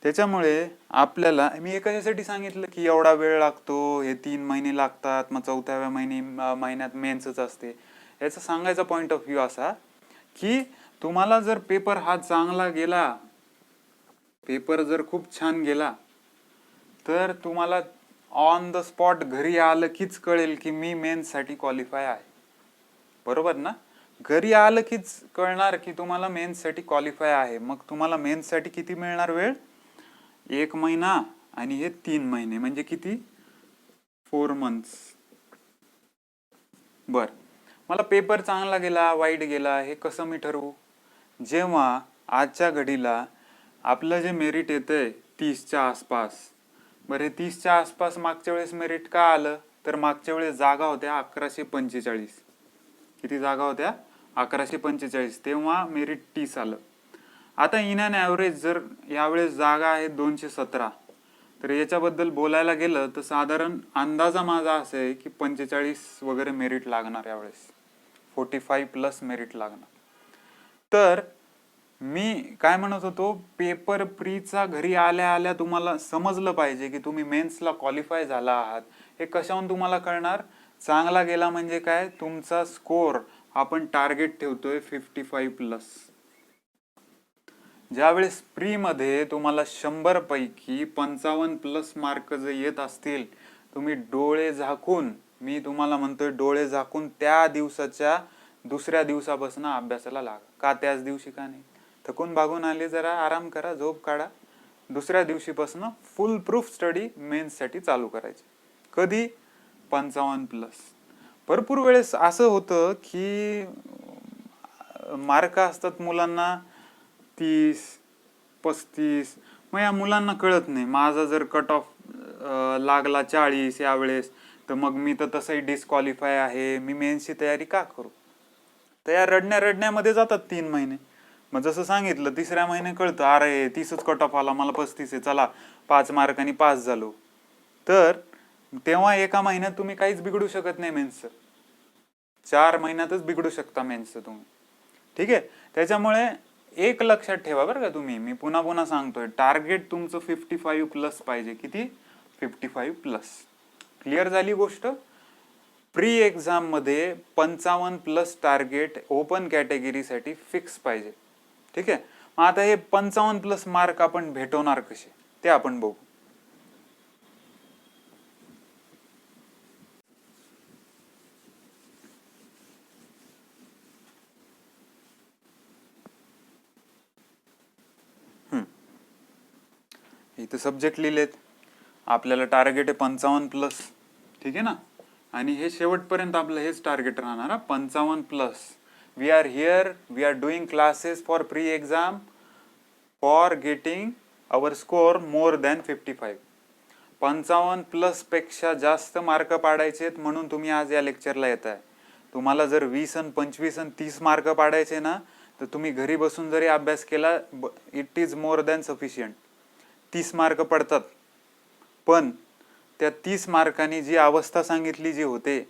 त्याच्यामुळे आपल्याला मी एका यासाठी सांगितलं की एवढा वेळ लागतो, हे 3 महिने लागतात, मग 4व्या महिन्यात मेन्सच असते. याचा सांगायचा पॉइंट ऑफ व्ह्यू असा की तुम्हाला जर पेपर हा चांगला गेला, पेपर जर खूप छान गेला, तर तुम्हाला ऑन द स्पॉट घरी आलं कीच कळेल की मी मेन्ससाठी क्वालिफाय आहे. बरोबर ना? घरी आलं कीच कळणार की तुम्हाला मेन्ससाठी क्वालिफाय आहे. मग तुम्हाला मेन्ससाठी किती मिळणार वेळ? 1 महिना आणि हे 3 महिने म्हणजे किती? 4 मंथ्स. बर, मला पेपर चांगला गेला वाईट गेला हे कसं मी ठरवू? जेव्हा आजच्या घडीला आपलं जे मेरिट येतंय 30च्या आसपास, बरं हे 30च्या आसपास मागच्या वेळेस मेरिट का आलं? तर मागच्या वेळेस जागा होत्या 1145. किती जागा होत्या? 1145. तेव्हा मेरिट 30 आलं. आता इन अँड ॲव्हरेज जर यावेळेस जागा आहेत 217, तर याच्याबद्दल बोलायला गेलं तर साधारण अंदाजा माझा असं आहे की 45 वगैरे मेरिट लागणार यावेळेस, 45+ मेरिट लागणार. तर मी काय म्हणत होतो, पेपर प्रीचा घरी आल्या आल्या तुम्हाला समजलं पाहिजे की तुम्ही मेन्सला क्वालिफाय झाला आहात. हे कशाहून तुम्हाला कळणार? चांगला गेला म्हणजे काय? तुमचा स्कोर आपण टार्गेट ठेवतोय 55+. ज्यावेळेस प्री मध्ये तुम्हाला 100 पैकी 55+ मार्क जर येत असतील, तुम्ही डोळे झाकून, मी तुम्हाला म्हणतोय डोळे झाकून त्या दिवसाच्या दुसऱ्या दिवसापासून अभ्यासाला लागा. का त्याच दिवशी का नाही? थकून भागून आले, जरा आराम करा, झोप काढा. दुसऱ्या दिवशीपासून फुल प्रूफ स्टडी मेन्ससाठी चालू करायचे. कधी? 55+. भरपूर वेळेस असं होतं की मार्क असतात मुलांना 30-35, मग या मुलांना कळत नाही माझा जर कट ऑफ लागला 40 यावेळेस तर मग मी तर तसंही डिस्क्वालिफाय आहे, मी मेन्सची तयारी का करू? तर या रडण्यामध्ये जातात 3 महिने. मग जसं सांगितलं 3ऱ्या महिने कळतं, अरे 30च कट ऑफ आला, मला 35 आहे, चला 5 मार्कांनी पास झालो. तर तेव्हा एका महिन्यात तुम्ही काहीच बिघडू शकत नाही मेन्सचं. 4 महिन्यातच बिघडू शकता मेन्सचं तुम्ही. ठीक आहे? त्याच्यामुळे एक लक्षात ठेवा बरं का तुम्ही, मी पुन्हा पुन्हा सांगतोय, टार्गेट तुमचं 55+ पाहिजे. किती? 55+. क्लिअर झाली गोष्ट? प्री एक्झाम मध्ये 55+ टार्गेट ओपन कॅटेगरीसाठी फिक्स पाहिजे. ठीक आहे? मग आता हे 55+ मार्क आपण भेटवणार कसे ते आपण बघू. इथं सब्जेक्ट लिहिलेत, आपल्याला टार्गेट आहे 55+. ठीक आहे ना? आणि हे शेवटपर्यंत आपलं हेच टार्गेट राहणार, 55+. We are here, we are doing classes for pre exam for getting our score more than 55. 55+ पेक्षा जास्त मार्क पाडायचे म्हणून तुम्ही आज या लेक्चरला येत आहे. तुम्हाला जर 20 आणि 25 आणि 30 मार्क पाडायचे ना, तर तुम्ही घरी बसून जरी अभ्यास केला, it is more than sufficient. 30 mark पडतात, पण त्या 30 मार्कांनी जी अवस्था सांगितली जी होते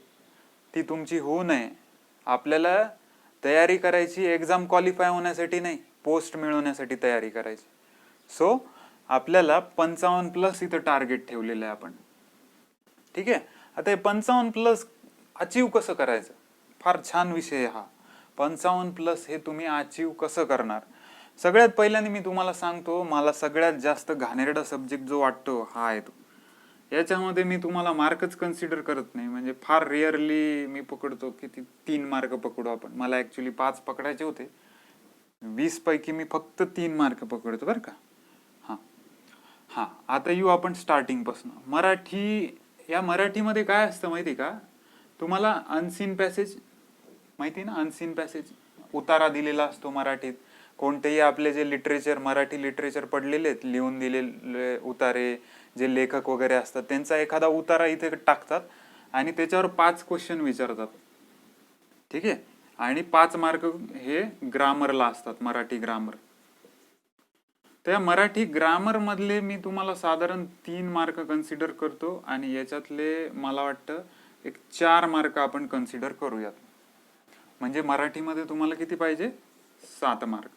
ती तुमची होऊ नये. आपल्याला तयारी करायची एक्झाम क्वालिफाय होण्यासाठी नाही, पोस्ट मिळवण्यासाठी तयारी करायची. सो आपल्याला 55+ इथं टार्गेट ठेवलेलं आहे आपण. ठीक आहे? आता हे 55+ अचीव कसं करायचं? फार छान विषय हा. 55+ हे तुम्ही अचीव कसं करणार? सगळ्यात पहिल्यांदा मी तुम्हाला सांगतो, मला सगळ्यात जास्त घाणेरडा सब्जेक्ट जो वाटतो हा आहे तो. याच्यामध्ये मी तुम्हाला मार्कच कन्सिडर करत नाही, म्हणजे फार रेअरली मी पकडतो की 3 मार्क पकडू आपण. मला ॲक्च्युली 5 पकडायचे होते, 20 पैकी मी फक्त 3 मार्क पकडतो बरं का. हां, आता येऊ आपण स्टार्टिंगपासून. मराठी, या मराठीमध्ये काय असतं माहिती का तुम्हाला? अनसीन पॅसेज माहिती ना? अनसीन पॅसेज उतारा दिलेला असतो मराठीत. कोणतेही आपले जे लिटरेचर, मराठी लिटरेचर पडलेले आहेत, लिहून दिलेले उतारे, जे लेखक वगैरे असतात त्यांचा एखादा उतारा इथे टाकतात आणि त्याच्यावर 5 क्वेश्चन विचारतात. ठीक आहे? आणि 5 मार्क हे ग्रामरला असतात, मराठी ग्रामर. त्या मराठी ग्रामर मधले मी तुम्हाला साधारण 3 मार्क कन्सिडर करतो आणि याच्यातले मला वाटतं एक 4 मार्क आपण कन्सिडर करूयात. म्हणजे मराठीमध्ये तुम्हाला किती पाहिजे? 7 मार्क.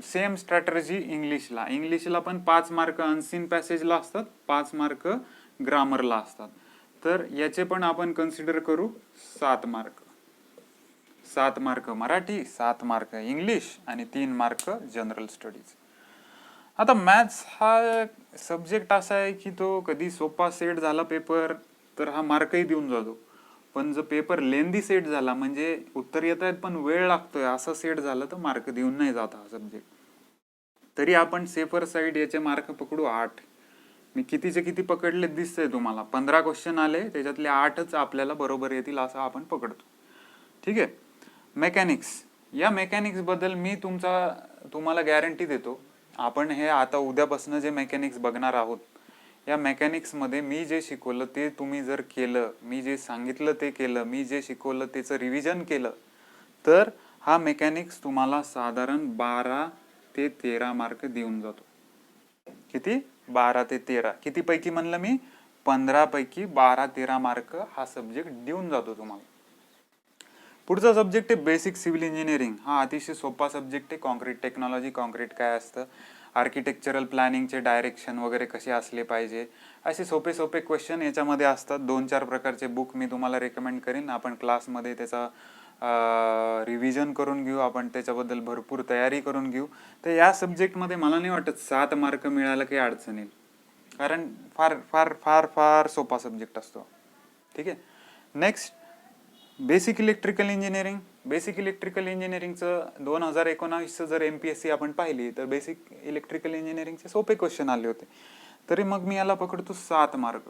सेम स्ट्रॅटर्जी इंग्लिशला पण 5 मार्क अनसीन पॅसेजला असतात, 5 मार्क ग्रामरला असतात. तर याचे पण आपण कन्सिडर करू 7 mark. 7 mark Marathi, 7 mark English आणि 3 मार्क जनरल स्टडीज. आता मॅथ्स हा सब्जेक्ट असा आहे की तो कधी सोपा सेट झाला पेपर तर हा मार्कही देऊन जातो, पण जर पेपर लेंदी सेट झाला म्हणजे उत्तर येत आहेत पण वेळ लागतोय असं सेट झालं तर मार्क देऊन नाही जात हा सब्जेक्ट. तरी आपण सेफर साईड याचे मार्क पकडू 8. मी कितीचे किती पकडले दिसतंय तुम्हाला. 15 क्वेश्चन आले, त्याच्यातले 8च आपल्याला बरोबर येतील असं आपण पकडतो. ठीक आहे. मेकॅनिक्स, या मेकॅनिक्स बद्दल मी तुम्हाला गॅरंटी देतो, आपण हे आता उद्यापासून जे मेकॅनिक्स बघणार आहोत, या मेकॅनिक्स मध्ये मी जे शिकवलं ते तुम्ही जर केलं, मी जे सांगितलं ते केलं, मी जे शिकवलं त्याचं रिव्हिजन केलं, तर हा मेकॅनिक्स तुम्हाला साधारण 12 ते 13 मार्क देऊन जातो. किती? 12 ते 13. किती पैकी म्हणलं मी? 15 पैकी 12-13 मार्क हा सब्जेक्ट देऊन जातो तुम्हाला. पुढचा सब्जेक्ट आहे बेसिक सिव्हिल इंजिनिअरिंग. हा अतिशय सोपा सब्जेक्ट आहे. कॉन्क्रीट टेक्नॉलॉजी, कॉन्क्रीट काय असतं, आर्किटेक्चरल प्लॅनिंगचे डायरेक्शन वगैरे कसे असले पाहिजे, असे सोपे सोपे क्वेश्चन याच्यामध्ये असतात. 2-4 प्रकारचे बुक मी तुम्हाला रेकमेंड करीन. आपण क्लासमध्ये त्याचा रिव्हिजन करून घेऊ, आपण त्याच्याबद्दल भरपूर तयारी करून घेऊ. तर या सब्जेक्टमध्ये मला नाही वाटत 7 मार्क मिळायला काही अडचण येईल, कारण फार फार फार फार सोपा सब्जेक्ट असतो. ठीक आहे. Next, basic electrical engineering. Basic electrical इंजिनिअरिंगचं 2019 जर MPSC आपण पाहिली तर बेसिक इलेक्ट्रिकल इंजिनिअरिंगचे सोपे क्वेश्चन आले होते, तरी मग मी याला पकडतो 7 मार्क.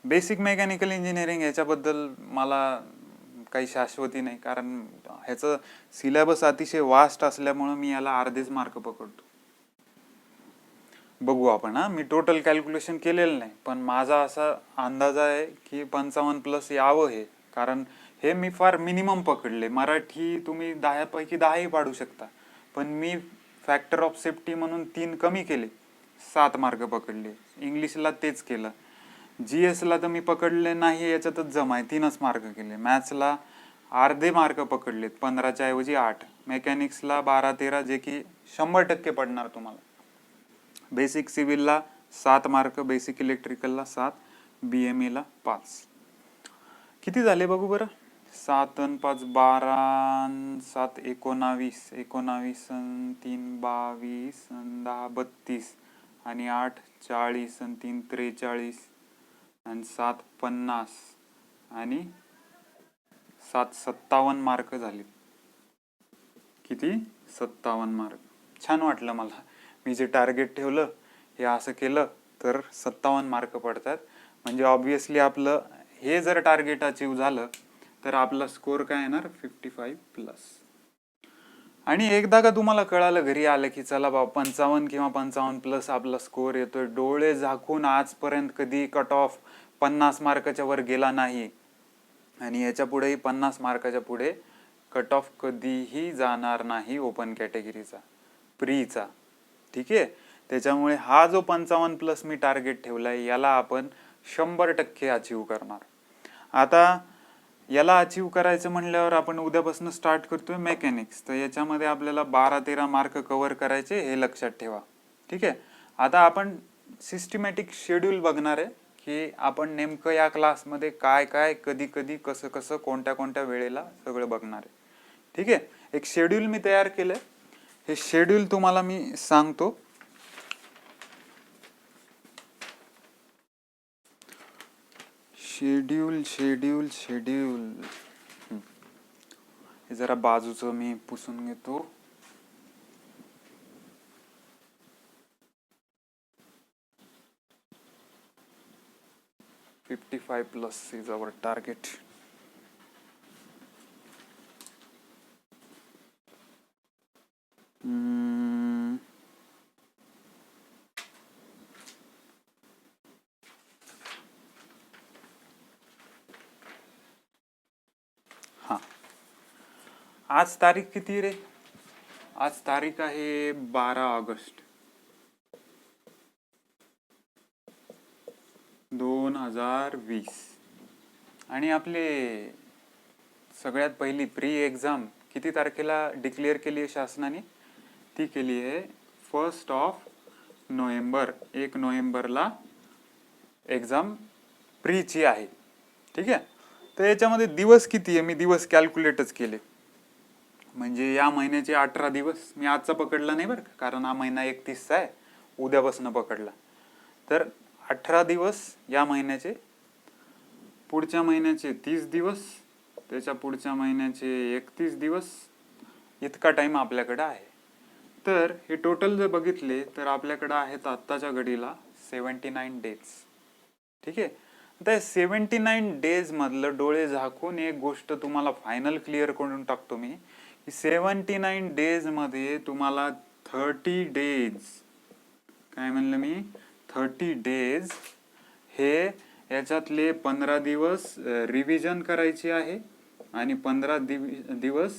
बेसिक मेकॅनिकल इंजिनिअरिंग याच्याबद्दल मला काही शाश्वती नाही, कारण ह्याचं सिलेबस अतिशय वास्ट असल्यामुळं मी याला अर्धेच मार्क पकडतो. बघू आपण. मी टोटल कॅल्क्युलेशन केलेलं नाही, पण माझा असा अंदाज आहे की 55+ यावं हे, कारण हे मी फार मिनिमम पकडले. मराठी तुम्ही 10 पैकी 10ही पाडू शकता, पण मी फॅक्टर ऑफ सेफ्टी म्हणून 3 कमी केले, 7 मार्क पकडले. इंग्लिशला तेच केलं. GSला तर मी पकडले नाही, याच्यातच जमाय 3च मार्क केले. मॅथ्सला अर्धे मार्क पकडलेत, 15च्या ऐवजी 8. मेकॅनिक्सला 12-13 जे की 100% पडणार तुम्हाला. बेसिक सिव्हिलला 7 मार्क, बेसिक इलेक्ट्रिकलला 7, BME ला 5. किती झाले बघू बरं? 7 आणि 5 12, 7 19, 19 आणि 3 22 आणि 10 32 आणि 8 40 आणि 3 43 आणि 7 50 आणि 7 57 मार्क झाले. किती? 57 मार्क. छान वाटलं मला. मी जे टार्गेट ठेवलं हे असं केलं तर 57 मार्क पडतात. म्हणजे ऑब्विसली आपलं हे जर टार्गेट अचीव झालं तर आपला स्कोर काय येणार? 55+. आणि एकदा का तुम्हाला कळालं घरी आलं की चला बाबा 55 किंवा 55+ आपला स्कोर येतोय, डोळे झाकून आजपर्यंत कधी कट ऑफ 50 मार्काच्या वर गेला नाही आणि याच्या पुढेही 50 मार्काच्या पुढे कट ऑफ कधीही जाणार नाही ओपन कॅटेगरीचा, प्रीचा. ठीक आहे. त्याच्यामुळे हा जो 55+ मी टार्गेट ठेवलाय याला आपण 100% अचीव करणार. आता याला अचीव करायचं म्हणल्यावर आपण उद्यापासून स्टार्ट करतोय मेकॅनिक्स. तर याच्यामध्ये आपल्याला 12-13 मार्क कव्हर करायचे, हे लक्षात ठेवा. ठीक आहे. आता आपण सिस्टमॅटिक शेड्यूल बघणार आहे की आपण नेमकं या क्लासमध्ये काय काय, कधी कधी, कसं कसं, कोणत्या कोणत्या वेळेला सगळं बघणार आहे. ठीक आहे. एक शेड्यूल मी तयार केलंय, हे शेड्यूल तुम्हाला मी सांगतो. शेड्यूल शेड्यूल शेड्यूल हे जरा बाजूचं मी पुसून घेतो. $55+ is our target. आज तारीख किती रे? आज तारीख आहे 12 ऑगस्ट 2020 आणि आपले सगळ्यात पहिली प्री एक्झाम किती तारखेला डिक्लेअर केली आहे शासनाने? ती केली आहे 1 नोव्हेंबर 1 नोव्हेंबरला एक्झाम प्रीची आहे. ठीक आहे. तर याच्यामध्ये दिवस किती आहे? मी दिवस कॅल्क्युलेटच केले. म्हणजे या महिन्याचे 18 दिवस. मी आजचा पकडला नाही बरं का, कारण हा महिना 31चा आहे, उद्यापासून पकडला. तर 18 दिवस या महिन्याचे, पुढच्या महिन्याचे 30 दिवस, त्याच्या पुढच्या महिन्याचे 31 दिवस, इतका टाइम आपल्याकडे आहे. तर हे टोटल जर बघितले तर आपल्याकडे आहेत आत्ताच्या घडीला 79 डेज. ठीक आहे. आता 79 डेज मधलं डोळे झाकून एक गोष्ट तुम्हाला फायनल क्लिअर करून टाकतो मी. 79 डेज मध्ये तुम्हाला 30 डेज, काय म्हणलं मी, 30 डेज हे याच्यातले 15 दिवस रिव्हिजन करायचे आहे आणि 15 दिवस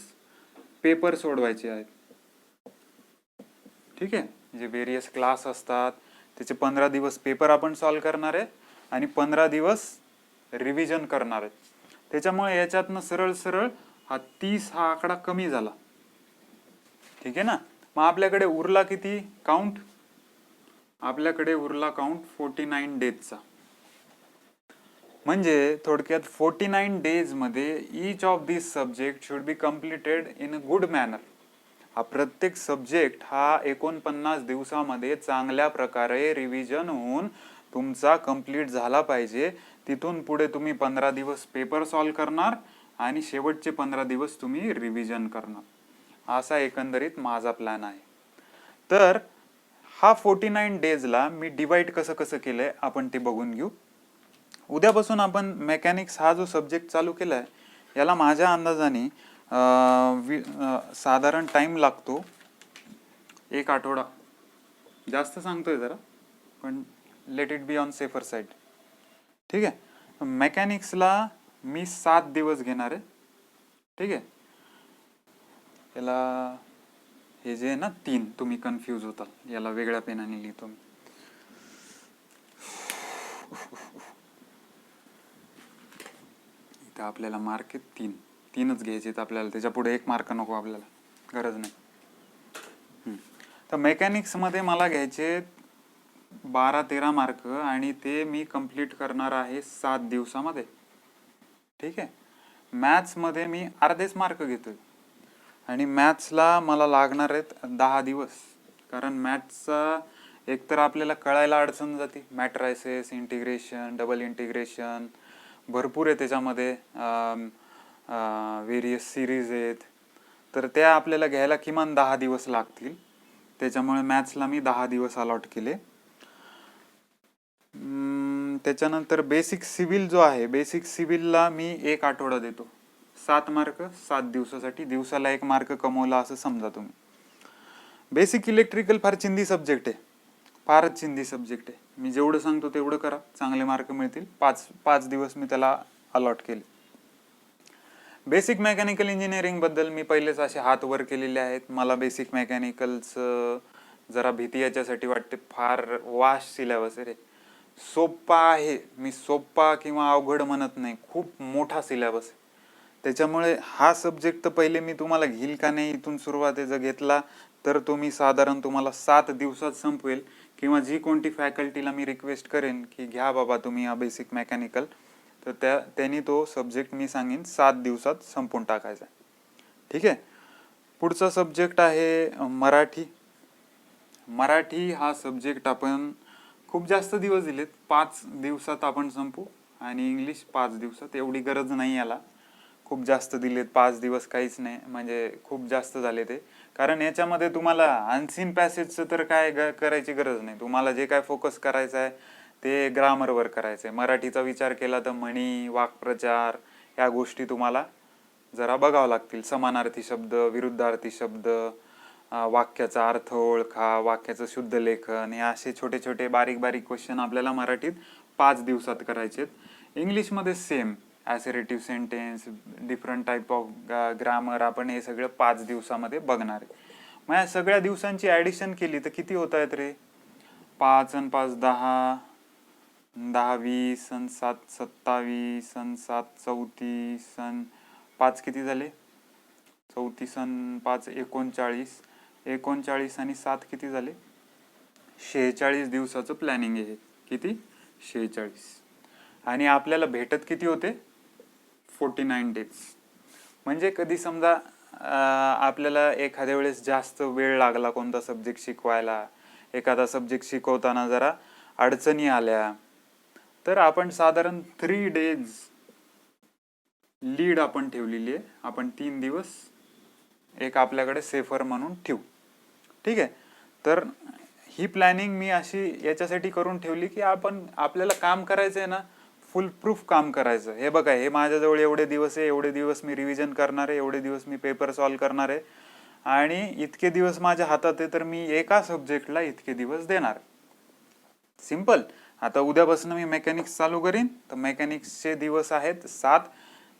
पेपर सोडवायचे आहेत. ठीक आहे. जे वेरियस क्लास असतात त्याचे 15 दिवस पेपर आपण सॉल्व करणार आहे आणि 15 दिवस रिव्हिजन करणार आहे. त्याच्यामुळे याच्यातनं सरळ सरळ हा 30 हा आकडा कमी झाला. ठीक आहे ना. मग आपल्याकडे उरला किती काउंट? आपल्याकडे उरला काउंट 49 डेजचा. म्हणजे थोडक्यात 49 डेज मध्ये each of this subject should be completed in a good manner. हा प्रत्येक सब्जेक्ट हा 49 दिवसामध्ये चांगल्या प्रकारे रिव्हिजन होऊन तुमचा कंप्लीट झाला पाहिजे. तिथून पुढे तुम्ही 15 दिवस पेपर सॉल्व करणार आणि शेवटचे 15 दिवस तुम्ही रिव्हिजन करणार. असा एकंदरीत माझा प्लॅन आहे. तर हा 49 डेजला मी डिवाइड कसं कसं केलंय आपण ते बघून घेऊ. उद्यापासून आपण मेकॅनिक्स हा जो सब्जेक्ट चालू केलाय याला माझ्या अंदाजाने साधारण टाइम लागतो 1 आठवडा. जास्त सांगतोय जरा, पण let it be on safer side. ठीक आहे. मेकॅनिक्सला मी 7 दिवस घेणार आहे. ठीक आहे. याला हे जे आहे ना 3, तुम्ही कन्फ्यूज होता, याला वेगळ्या पेनाने लिहितो मी. इथं आपल्याला मार्क आहेत 3च घ्यायचे आपल्याला, त्याच्या पुढे 1 मार्क नको आपल्याला, गरज नाही. तर मेकॅनिक्समध्ये मला घ्यायचे 12-13 मार्क आणि ते मी कंप्लीट करणार आहे 7 दिवसामध्ये. ठीक आहे. मॅथ्समध्ये मी अर्धेच मार्क घेतोय आणि मॅथ्सला मला लागणार आहेत 10 दिवस, कारण मॅथ्सचा एकतर आपल्याला कळायला अडचण जाते. मॅट्रायसेस, इंटिग्रेशन, डबल इंटिग्रेशन भरपूर आहे त्याच्यामध्ये, व्हेरियस सिरीज आहेत, तर त्या आपल्याला घ्यायला किमान 10 दिवस लागतील. त्याच्यामुळे मॅथ्सला मी 10 दिवस अलॉट केले. त्याच्यानंतर बेसिक सिव्हिल जो आहे, बेसिक सिव्हिलला मी 1 आठवडा देतो. 7 मार्क 7 दिवसासाठी, दिवसाला 1 मार्क कमवला असं समजा तुम्ही. बेसिक इलेक्ट्रिकल फार चिंदी सब्जेक्ट आहे, फारच चिंदी सब्जेक्ट आहे. मी जेवढं सांगतो तेवढं करा, चांगले मार्क मिळतील. 5 दिवस मी त्याला अलॉट केले. बेसिक मेकॅनिकल इंजिनिअरिंग बद्दल मी पहिलेच असे हात वर केलेले आहेत. मला बेसिक मेकॅनिकलचं जरा भीती याच्यासाठी वाटते, फार वास्ट सिलेबस आहे रे. सोप्पा आहे, मी सोप्पा किंवा अवघड म्हणत नाही, खूप मोठा सिलेबस आहे. त्याच्यामुळे हा सब्जेक्ट तर पहिले मी तुम्हाला घेईल का नाही, इथून सुरुवातीचा घेतला तर तो मी साधारण तुम्हाला 7 दिवसात संपवेल. किंवा जी कोणती फॅकल्टीला मी रिक्वेस्ट करेन की घ्या बाबा तुम्ही हा बेसिक मेकॅनिकल, तर त्यांनी तो सब्जेक्ट मी सांगेन 7 दिवसात संपून टाकायचा. ठीक आहे. पुढचा सब्जेक्ट आहे मराठी. मराठी हा सब्जेक्ट आपण खूप जास्त दिवस दिलेत, 5 दिवसात आपण संपू. आणि इंग्लिश 5 दिवसात, एवढी गरज नाही याला, खूप जास्त दिलेत 5 दिवस, काहीच नाही, म्हणजे खूप जास्त झाले ते. कारण याच्यामध्ये तुम्हाला अनसीन पॅसेजचं तर काय करायची गरज नाही. तुम्हाला जे काय फोकस करायचं आहे ते ग्रामरवर करायचं आहे. मराठीचा विचार केला तर म्हणी, वाक्प्रचार ह्या गोष्टी तुम्हाला जरा बघावं लागतील. समानार्थी शब्द, विरुद्धार्थी शब्द, वाक्याचा अर्थ ओळखा, वाक्याचं शुद्ध लेखन, हे असे छोटे छोटे बारीक बारीक क्वेश्चन आपल्याला मराठीत 5 दिवसात करायचे. इंग्लिशमध्ये same, assertive sentence, different type of grammar, आपण हे सगळं 5 दिवसामध्ये बघणार आहे. मग या सगळ्या दिवसांची ॲडिशन केली तर किती होत आहेत रे? 5 आणि 5 10, 10 20 आणि 7 27 आणि 7 34 आणि 5 किती झाले? 34 आणि 5 39, 39 आणि 7 किती झाले? 46 दिवसाचं प्लॅनिंग आहे. किती? 46. आणि आपल्याला भेटत किती होते? 49 डेज. म्हणजे कधी समजा आपल्याला एखाद्या वेळेस जास्त वेळ लागला कोणता सब्जेक्ट शिकवायला, एखादा सब्जेक्ट शिकवताना जरा अडचणी आल्या, तर आपण साधारण 3 डेज लीड आपण ठेवलेली आहे. आपण 3 दिवस एक आपल्याकडे सेफर म्हणून ठेवू. ठीक आहे. तर ही प्लॅनिंग मी अशी याच्यासाठी करून ठेवली की आपल्याला काम करायचं आहे ना, फुल प्रूफ काम करायचं. हे बघा, हे माझ्याजवळ एवढे दिवस आहे, एवढे दिवस मी रिव्हिजन करणार आहे, एवढे दिवस मी पेपर सॉल्व करणार आहे, आणि इतके दिवस माझ्या हातात आहे, तर मी एका सब्जेक्टला इतके दिवस देणार. सिंपल. आता उद्यापासून मी मेकॅनिक्स चालू करीन, तर मेकॅनिक्सचे दिवस आहेत 7.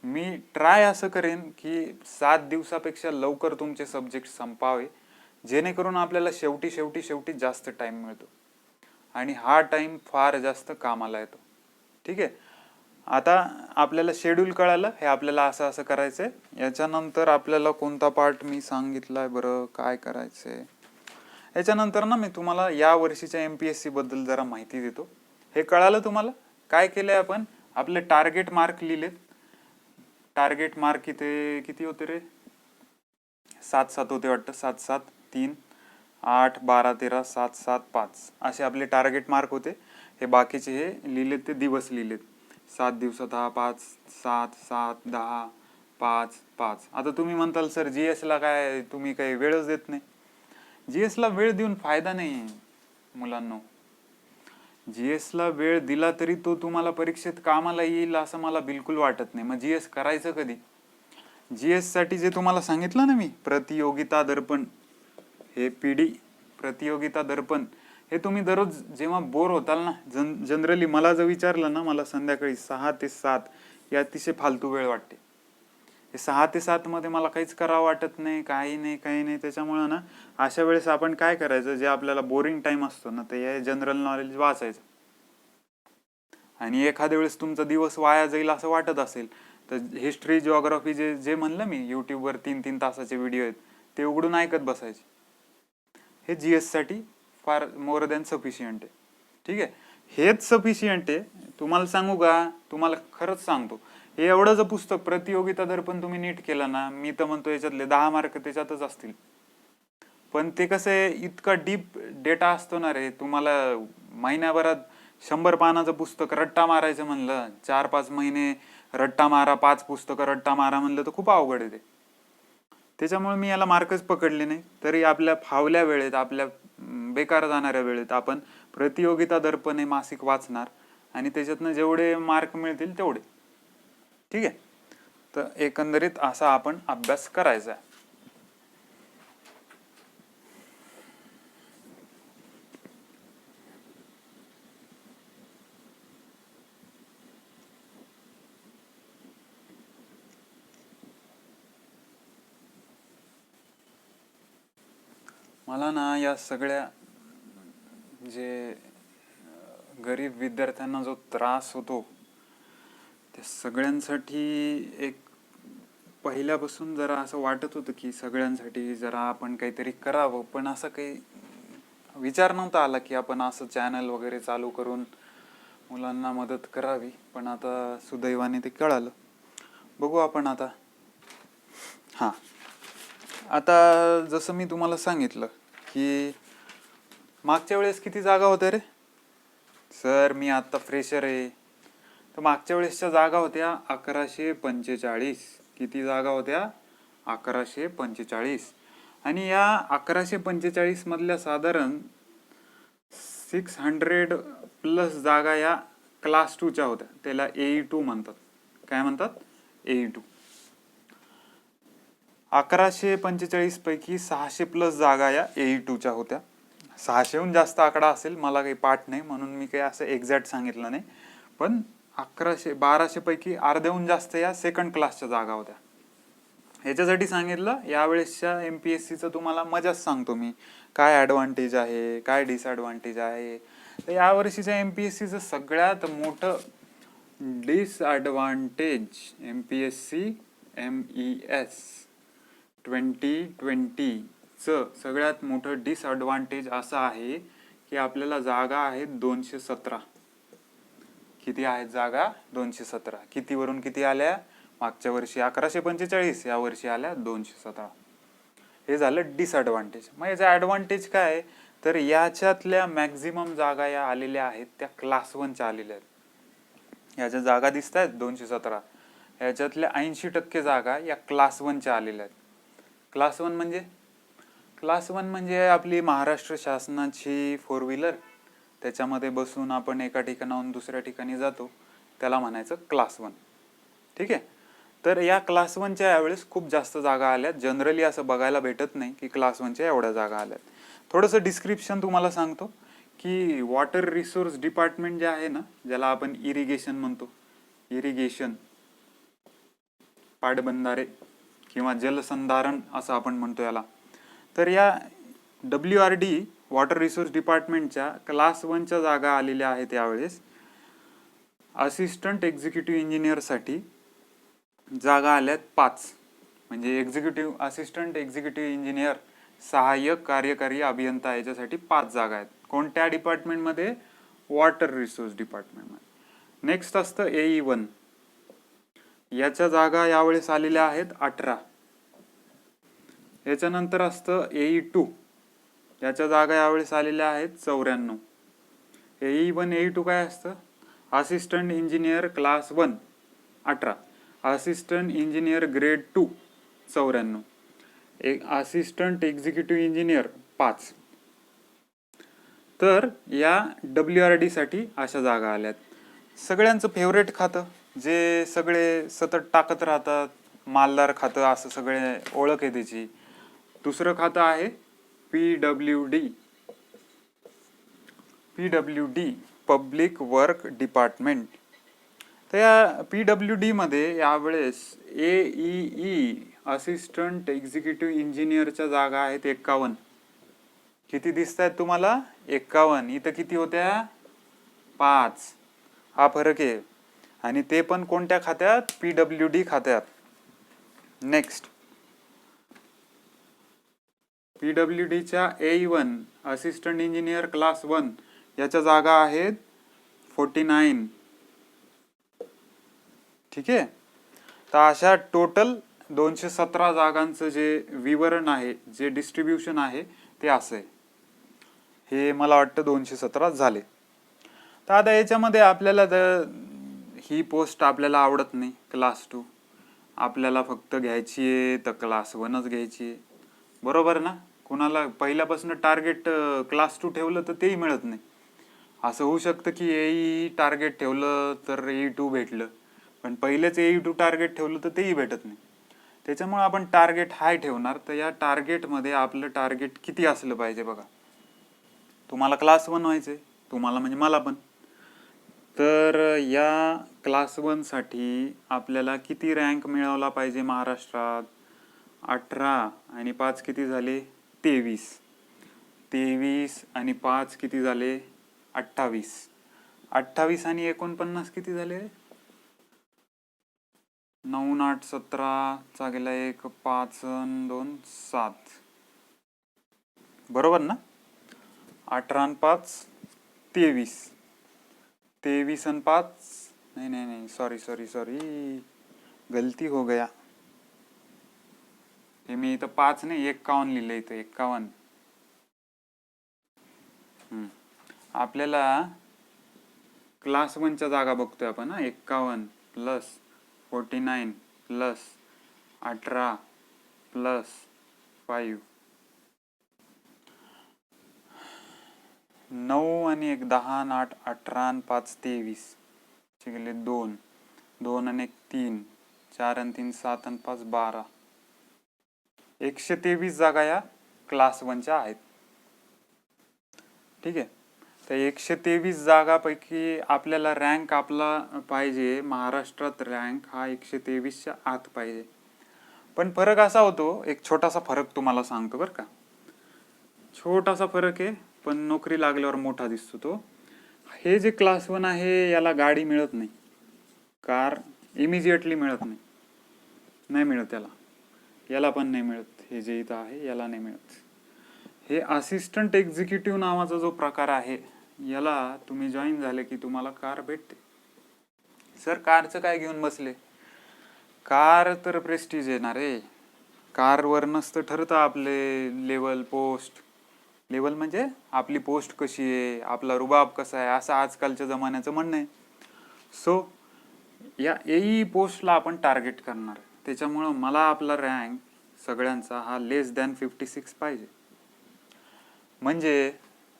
मी ट्राय असं करेन की 7 दिवसापेक्षा लवकर तुमचे सब्जेक्ट संपावे, जेणेकरून आपल्याला शेवटी जास्त टाइम मिळतो, आणि हा टाइम फार जास्त कामाला येतो. ठीक आहे. आता आपल्याला शेड्यूल कळालं, हे आपल्याला असं असं करायचंय. याच्यानंतर आपल्याला कोणता पार्ट मी सांगितलाय बरं, काय करायचंय. याच्यानंतर ना मी तुम्हाला या वर्षीच्या MPSC बद्दल जरा माहिती देतो. हे कळालं तुम्हाला? काय केलंय आपण? आपले टार्गेट मार्क लिहिलेत. टार्गेट मार्क इथे किती होते रे? 7 होते वाटतं. 7 7 3 8 12 13 7 7 5 असे आपले टार्गेट मार्क होते. हे बाकीचे हे लिहिलेत ते दिवस लिहिलेत. 7 दिवसात 5 7 7 10 5 5. आता तुम्ही म्हणताल सर GS ला काय तुम्ही काही वेळच देत नाही. GS ला वेळ देऊन फायदा नाही मुलांनो. GS ला वेळ दिला तरी तो तुम्हाला परीक्षेत कामाला येईल असं मला बिलकुल वाटत नाही. मग GS करायचं कधी? GS साठी जे तुम्हाला सांगितलं ना मी, प्रतियोगिता दर्पण, हे PD प्रतियोगिता दर्पण, हे तुम्ही दररोज जेव्हा बोर होताल ना, जनरली मला जर विचारलं ना, मला संध्याकाळी 6 ते 7 या अतिशय फालतू वेळ वाटते. हे 6 ते 7 मध्ये मला काहीच करावं वाटत नाही, काही नाही. त्याच्यामुळं ना अशा वेळेस आपण काय करायचं, जे आपल्याला बोरिंग टाइम असतो ना, ते हे जनरल नॉलेज वाचायचं. आणि एखाद्या वेळेस तुमचा दिवस वाया जाईल असं वाटत असेल, तर हिस्ट्री जिओग्राफी जे म्हणलं मी, युट्यूबवर 3-3 तासाचे व्हिडिओ आहेत, ते उघडून ऐकत बसायचे. हे GS साठी फार मोर दॅन सफिशियंट आहे. ठीक आहे. हेच सफिशियंट आहे. तुम्हाला सांगू का, तुम्हाला खरंच सांगतो, हे एवढं जर पुस्तक प्रतियोगिता दर्पण तुम्ही नीट केलं ना, मी तर म्हणतो याच्यातले 10 मार्क त्याच्यातच असतील. पण ते कसं आहे, इतका डीप डेटा असतो ना रे, तुम्हाला महिन्याभरात 100 पानाचं पुस्तक रट्टा मारायचं म्हणलं, 4-5 महिने रट्टा मारा, 5 पुस्तकं रट्टा मारा म्हणलं तर खूप अवघड आहे ते. त्याच्यामुळे मी याला मार्कच पकडले नाही. तरी आपल्या फावल्या वेळेत, आपल्या बेकार जाणाऱ्या वेळेत आपण प्रतियोगिता दर्पण हे मासिक वाचणार, आणि त्याच्यातनं जेवढे मार्क मिळतील तेवढे. ठीक आहे. तर एकंदरीत असा आपण अभ्यास करायचा आहे. मला ना या सगळ्या जे गरीब विद्यार्थ्यांना जो त्रास होतो, त्या सगळ्यांसाठी एक पहिल्यापासून जरा असं वाटत होतं की सगळ्यांसाठी जरा आपण काहीतरी करावं, पण असं काही विचार नव्हता आला की आपण असं चॅनल वगैरे चालू करून मुलांना मदत करावी. पण आता सुदैवाने ते कळालं. बघू आपण आता. हां, आता जसं मी तुम्हाला सांगितलं की मागच्या वेळेस किती जागा होत्या रे सर, मी आता फ्रेशर आहे, तर मागच्या वेळेसच्या जागा होत्या 1145. किती जागा होत्या? 1145. आणि या 1145 मधल्या साधारण 600+ जागा या क्लास 2च्या होत्या. त्याला AE2 म्हणतात. काय म्हणतात? AE2. 1145 पैकी 600+ जागा या AE2च्या होत्या. 600हून जास्त आकडा असेल, मला काही पाठ नाही म्हणून मी काही असं एक्झॅक्ट सांगितलं नाही. पण 1200 पैकी अर्ध्याहून जास्त या सेकंड क्लासच्या जागा होत्या. ह्याच्यासाठी सांगितलं, यावेळेसच्या MPSCचं तुम्हाला मजाच सांगतो मी, काय ॲडव्हान्टेज आहे, काय डिसॲडव्हान्टेज आहे. तर यावर्षीच्या MPSCचं सगळ्यात मोठं डिसॲडव्हान्टेज MPSC MES 2020चं सगळ्यात मोठं डिसॲडव्हान्टेज असं आहे की आपल्याला जागा आहेत 217. किती आहेत जागा? 217. कितीवरून किती आल्या? मागच्या वर्षी 1145, या वर्षी आल्या 217. हे झालं डिसॲडव्हान्टेज. मग याचा ॲडव्हान्टेज काय? तर याच्यातल्या मॅक्झिमम जागा या आलेल्या आहेत त्या क्लास 1च्या आलेल्या आहेत. याच्या जागा दिसत आहेत 217, याच्यातल्या 80% जागा या क्लास 1च्या आलेल्या आहेत. क्लास 1 म्हणजे आपली महाराष्ट्र शासनाची 4 व्हीलर, त्याच्यामध्ये बसून आपण एका ठिकाणाहून दुसऱ्या ठिकाणी जातो, त्याला म्हणायचं क्लास 1. ठीक आहे. तर या क्लास 1च्या यावेळेस खूप जास्त जागा आल्यात. जनरली असं बघायला भेटत नाही की क्लास 1च्या एवढ्या जागा आल्यात. थोडंसं डिस्क्रिप्शन तुम्हाला सांगतो की वॉटर रिसोर्स डिपार्टमेंट जे आहे ना, ज्याला आपण इरिगेशन म्हणतो, इरिगेशन, पाटबंधारे किंवा जलसंधारण असं आपण म्हणतो याला. तर या WRD वॉटर रिसोर्स डिपार्टमेंटच्या क्लास 1च्या जागा आलेल्या आहेत यावेळेस. असिस्टंट एक्झिक्युटिव्ह इंजिनियरसाठी जागा आल्यात 5. म्हणजे असिस्टंट एक्झिक्युटिव्ह इंजिनियर, सहाय्यक कार्यकारी अभियंता, याच्यासाठी 5 जागा आहेत. कोणत्या डिपार्टमेंटमध्ये? वॉटर रिसोर्स डिपार्टमेंटमध्ये. नेक्स्ट असतं AE1, याच्या जागा यावेळेस आलेल्या आहेत 18. याच्यानंतर असतं AE2, याच्या जागा यावेळेस आलेल्या आहेत 94. AE1 AE2 काय असतं? Assistant engineer class 1 18, assistant engineer grade 2 94, एक असिस्टंट एक्झिक्युटिव्ह इंजिनियर 5. तर या WRD साठी अशा जागा आल्यात. सगळ्यांचं फेवरेट खातं, जे सगळे सतत टाकत राहतात, मालदार खातं असं सगळे ओळख आहे त्याची. दुसरं खातं आहे PWD पब्लिक वर्क डिपार्टमेंट. तर या PWD मध्ये यावेळेस AEE असिस्टंट एक्झिक्युटिव्ह इंजिनियरच्या जागा आहेत 51. किती दिसत आहेत तुम्हाला? 51. इथं किती होत्या? 5. हा फरक आहे. आणि ते पण कोणत्या खात्यात? PWD खात्यात. नेक्स्ट, PWDच्या AE1 असिस्टंट इंजिनियर क्लास 1 याच्या जागा आहेत 49. ठीक आहे. तर अशा टोटल 217 जागांचं जे विवरण आहे, जे डिस्ट्रीब्युशन आहे, ते असं आहे. हे मला वाटतं 217 झाले. तर आता याच्यामध्ये आपल्याला ही पोस्ट आपल्याला आवडत नाही, क्लास 2, आपल्याला फक्त घ्यायची आहे तर क्लास 1च घ्यायची आहे. बरोबर ना? कुणाला पहिल्यापासून टार्गेट क्लास 2 ठेवलं तर तेही मिळत नाही. असं होऊ शकतं की AE टार्गेट ठेवलं तर AE2 भेटलं, पण पहिलेच AE2 टार्गेट ठेवलं तर तेही भेटत नाही. त्याच्यामुळे आपण टार्गेट हाय ठेवणार. तर या टार्गेटमध्ये आपलं टार्गेट किती असलं पाहिजे बघा. तुम्हाला क्लास 1 व्हायचंय, तुम्हाला म्हणजे मला पण. तर या क्लास 1 साठी आपल्याला किती रँक मिळवला पाहिजे महाराष्ट्रात? 18 आणि 5 किती झाले? 23. 23 आणि 5 किती झाले? 28. 28 आणि 49 किती झाले? 9 8 17 चा गेला 1 5 2 7. बरोबर ना? 18 आणि 5 23. 23 आणि 5 नहीं, सॉरी, गलती हो गया. हे मी इथं 5 नाही 51 लिहिलं, इथं 51. आपल्याला क्लास 1च्या जागा बघतोय आपण. 51 प्लस 49 प्लस 18 प्लस 5, 9 आणि 1 10 आणि 8 18 आणि 5 23 चे गेले 2, 2 आणि 1 3, 4 आणि 3 7 आणि 5 12. 123 जागा या क्लास 1च्या आहेत. ठीक आहे. तर 123 जागापैकी आपल्याला रँक आपला पाहिजे महाराष्ट्रात, रँक हा 123च्या आत पाहिजे. पण फरक असा होतो, एक छोटासा फरक तुम्हाला सांगतो बरं का, छोटासा फरक आहे पण नोकरी लागल्यावर मोठा दिसतो तो. हे जे क्लास 1 आहे याला गाडी मिळत नाही, कार इमिजिएटली मिळत नाही, नाही मिळत त्याला, याला पण नाही मिळत, हे जे इथं आहे याला नाही मिळत. हे असिस्टंट एक्झिक्युटिव्ह नावाचा जो प्रकार आहे याला तुम्ही जॉईन झाले की तुम्हाला कार भेटते. सर कारचं काय घेऊन बसले, कार तर प्रेस्टिज येणार आहे, कारवर नसतं ठरतं आपले लेवल पोस्ट, लेवल म्हणजे आपली पोस्ट कशी आहे, आपला रुबाब कसा आहे, असं आजकालच्या जमान्याचं म्हणणं आहे. सो या एई पोस्टला आपण टार्गेट करणार, त्याच्यामुळं मला आपला रँक सगळ्यांचा हा लेस दॅन 56 पाहिजे. म्हणजे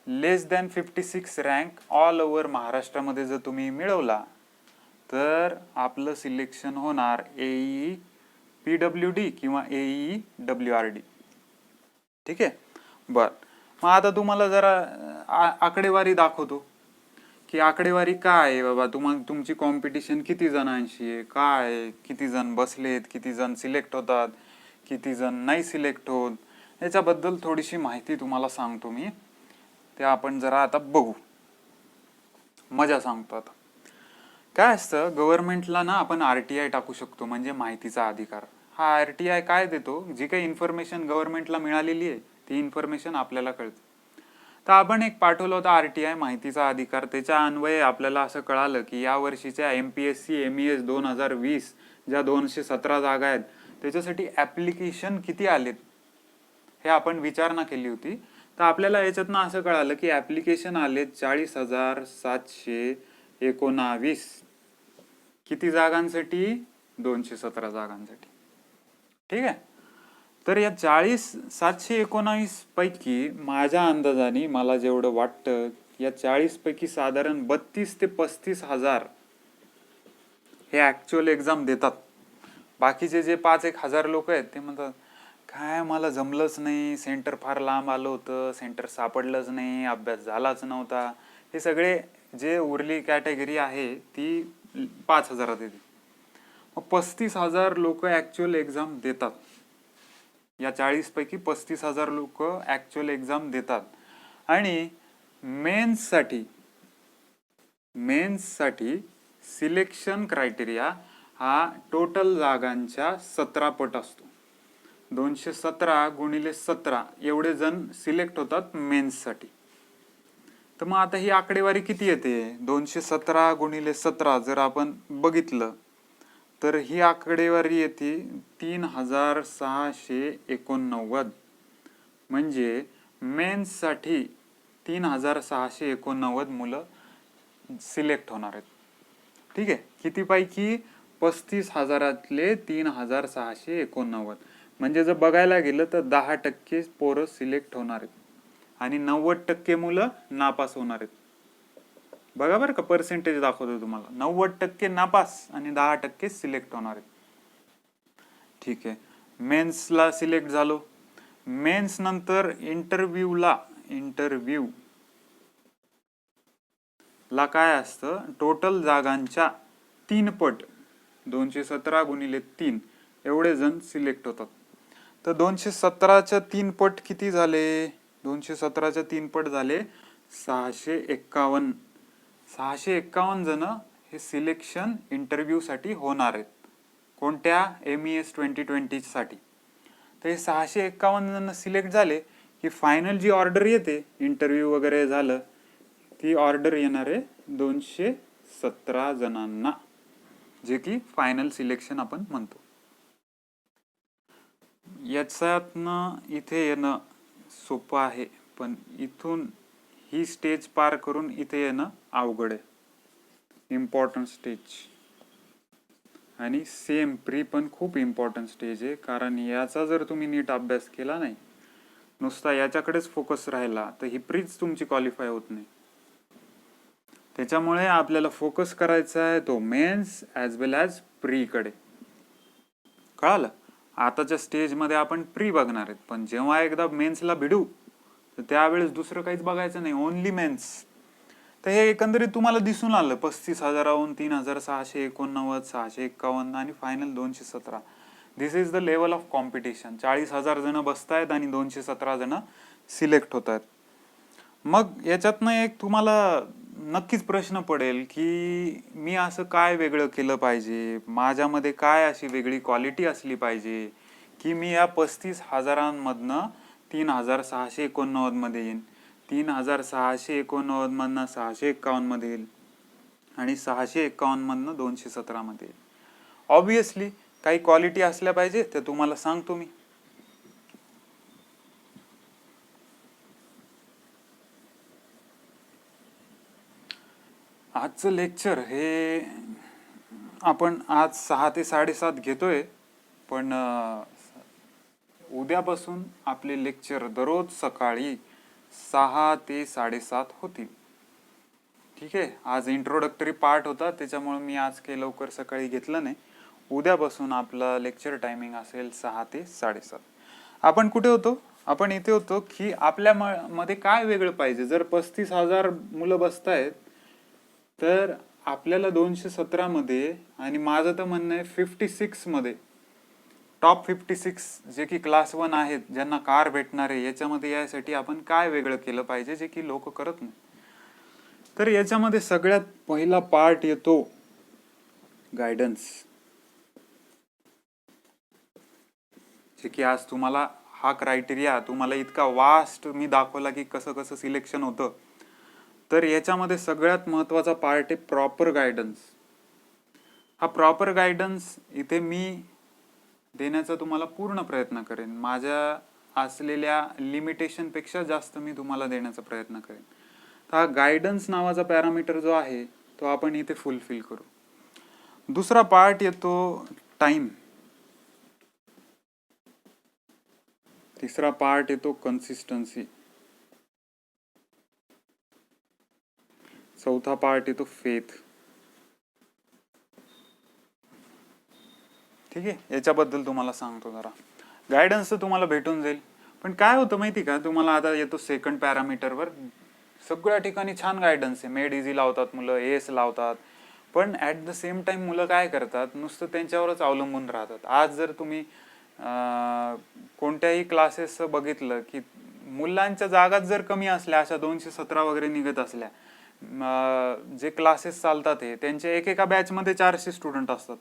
लेस दॅन 56 रँक ऑल ओव्हर महाराष्ट्रामध्ये जर तुम्ही मिळवला तर आपलं सिलेक्शन होणार एई PWD किंवा AE WRD. ठीक आहे. बर, मग आता तुम्हाला जरा आकडेवारी दाखवतो की आकडेवारी काय आहे बाबा, तुमची कॉम्पिटिशन किती जणांशी आहे, काय, किती जण बसलेत, किती जण सिलेक्ट होतात, किती जण नाही सिलेक्ट होत, याच्याबद्दल थोडीशी माहिती तुम्हाला सांगतो मी. ते आपण जरा आता बघू, मजा सांगतो. आता काय असतं, गव्हर्नमेंटला ना आपण RTI टाकू शकतो, म्हणजे माहितीचा अधिकार. हा RTI काय देतो, जी काही इन्फॉर्मेशन गव्हर्नमेंटला मिळालेली आहे ती इन्फॉर्मेशन आपल्याला कळते. तर आपण एक पाठवलं होतं RTI माहितीचा अधिकार, त्याच्या अन्वये आपल्याला असं कळालं की या वर्षीच्या MPSC MES 2020 ज्या 217 जागा आहेत त्याच्यासाठी ऍप्लिकेशन किती आलेत हे आपण विचारणा केली होती. तर आपल्याला याच्यातनं असं कळालं की ऍप्लिकेशन आलेत 40,719. किती जागांसाठी, 217 जागांसाठी. ठीक आहे. तर या 40,719 पैकी माझ्या अंदाजाने मला जेवढं वाटतं या 40 पैकी साधारण 32 ते 35 हजार हे ऍक्च्युअल एक्झाम देतात. बाकीचे जे 5-1 हजार लोक आहेत ते म्हणतात काय मला जमलंच नाही, सेंटर फार लांब आलं होतं, सेंटर सापडलंच नाही, अभ्यास झालाच नव्हता. हे सगळे जे उरली कॅटेगरी आहे ती 5,000 येते. मग 35,000 लोक ऍक्च्युअल एक्झाम देतात. या 40 पैकी 35,000 लोक ऍक्च्युअल एक्झाम देतात. आणि मेन्ससाठी सिलेक्शन क्रायटेरिया हा टोटल जागांच्या 17 पट असतो. 217 गुणिले 17 एवढे जण सिलेक्ट होतात मेन्ससाठी. तर मग आता ही आकडेवारी किती येते, 217 गुणिले 17 जर आपण बघितलं तर ही आकडेवारी येते 3,689. म्हणजे मेन्ससाठी 3,689 मुलं सिलेक्ट होणार आहेत. ठीक आहे. किती पैकी, 35,000तले 3,689. म्हणजे जर बघायला गेलं तर 10% पोरं सिलेक्ट होणार आहेत आणि 90% मुलं नापास होणार आहेत. बघा बरं का, पर्सेंटेज दाखवतो तुम्हाला, 90% नापास आणि 10% सिलेक्ट होणार आहेत. ठीक आहे. मेन्सला सिलेक्ट झालो. मेन्स नंतर इंटरव्ह्यू ला काय असतं, टोटल जागांच्या 3 पट 217 गुणिले 3 एवढे जण सिलेक्ट होतात. तर 217च्या 3 पट किती झाले, 217च्या 3 पट झाले 651. 651 जण हे सिलेक्शन इंटरव्ह्यू साठी होणार आहेत. कोणत्या, MES 2020 साठी. तर हे 651 जण सिलेक्ट झाले की फायनल जी ऑर्डर येते, इंटरव्ह्यू वगैरे झालं, ती ऑर्डर येणार आहे 217 जणांना, जे की फायनल सिलेक्शन आपण म्हणतो. याच्यातनं इथे येणं सोपं आहे, पण इथून ही स्टेज पार करून इथे येणं अवघड आहे. Important stage. आणि सेम प्री पण खूप इम्पॉर्टंट स्टेज आहे, कारण याचा जर तुम्ही नीट अभ्यास केला नाही, नुसता याच्याकडेच फोकस राहिला तर ही प्रीच तुमची क्वालिफाय होत नाही. त्याच्यामुळे आपल्याला फोकस करायचा आहे तो मेन्स ॲज वेल ॲज प्रीकडे. कळालं. आताच्या स्टेजमध्ये आपण प्री बघणार आहेत, पण जेव्हा एकदा मेन्सला भिडू तर त्यावेळेस दुसरं काहीच बघायचं नाही, ओनली मेन्स. तर हे एकंदरीत तुम्हाला दिसून आलं, 35,000हून 3,689, 651 आणि final 217. This is the level of competition. 40,000 जण बसतायत आणि 217 जण सिलेक्ट होत आहेत. मग याच्यातनं एक तुम्हाला नक्कीच प्रश्न पडेल की मी असं काय वेगळं केलं पाहिजे, माझ्यामध्ये काय अशी वेगळी क्वालिटी असली पाहिजे की मी या 35,000मधनं 3,689 मध्ये येईन, 3,689 मधनं 651 मध्ये येईल आणि 651 मधनं 217 मध्ये येईल. ऑब्विसली काही क्वालिटी असल्या पाहिजे, ते तुम्हाला सांगतो मी. आजचं लेक्चर हे आपण आज 6 ते 7:30 घेतोय, पण उद्यापासून आपले लेक्चर दररोज सकाळी 6 ते 7:30 होतील. ठीक आहे. आज इंट्रोडक्टरी पार्ट होता, त्याच्यामुळे मी आज काही लवकर सकाळी घेतलं नाही. उद्यापासून आपलं लेक्चर टायमिंग असेल 6 ते 7:30. आपण कुठे होतो? आपण इथे होतो की आपल्या मध्ये काय वेगळं पाहिजे. जर 35,000 मुलं बसतायत तर आपल्याला 217 मध्ये, आणि माझं तर म्हणणं आहे 56 मध्ये, टॉप 56 जे की क्लास 1 आहेत, ज्यांना कार भेटणार आहे, याच्यामध्ये यासाठी आपण काय वेगळं केलं पाहिजे जे की लोक करत नाही. तर याच्यामध्ये सगळ्यात पहिला पार्ट येतो गायडन्स, जे की आज तुम्हाला हा क्रायटेरिया तुम्हाला इतका वास्ट मी दाखवला की कसं कसं सिलेक्शन होतं. तर याच्यामध्ये सगळ्यात महत्वाचा पार्ट आहे प्रॉपर गायडन्स. हा प्रॉपर गायडन्स इथे मी देण्याचा तुम्हाला पूर्ण प्रयत्न करेन. माझ्या असलेल्या लिमिटेशन पेक्षा जास्त मी तुम्हाला देण्याचा प्रयत्न करेन. तर हा गायडन्स नावाचा पॅरामीटर जो आहे तो आपण इथे फुलफिल करू. दुसरा पार्ट येतो टाइम. तिसरा पार्ट येतो कन्सिस्टन्सी. चौथा पार्ट येतो फेथ. ठीक आहे. याच्याबद्दल तुम्हाला सांगतो जरा. गायडन्स तर तुम्हाला भेटून जाईल, पण काय होतं माहिती का, तुम्हाला आता येतो सेकंड पॅरामीटरवर. सगळ्या ठिकाणी छान गायडन्स आहे, मेड इझी लावतात मुलं, एस लावतात, पण ॲट द सेम टाइम मुलं काय करतात, नुसतं त्यांच्यावरच अवलंबून राहतात. आज जर तुम्ही कोणत्याही क्लासेस बघितलं की मुलांच्या जागाच जर कमी असल्या, अशा 217 वगैरे निघत असल्या, जे क्लासेस चालतात हे त्यांच्या एकेका बॅचमध्ये 400 स्टुडंट असतात,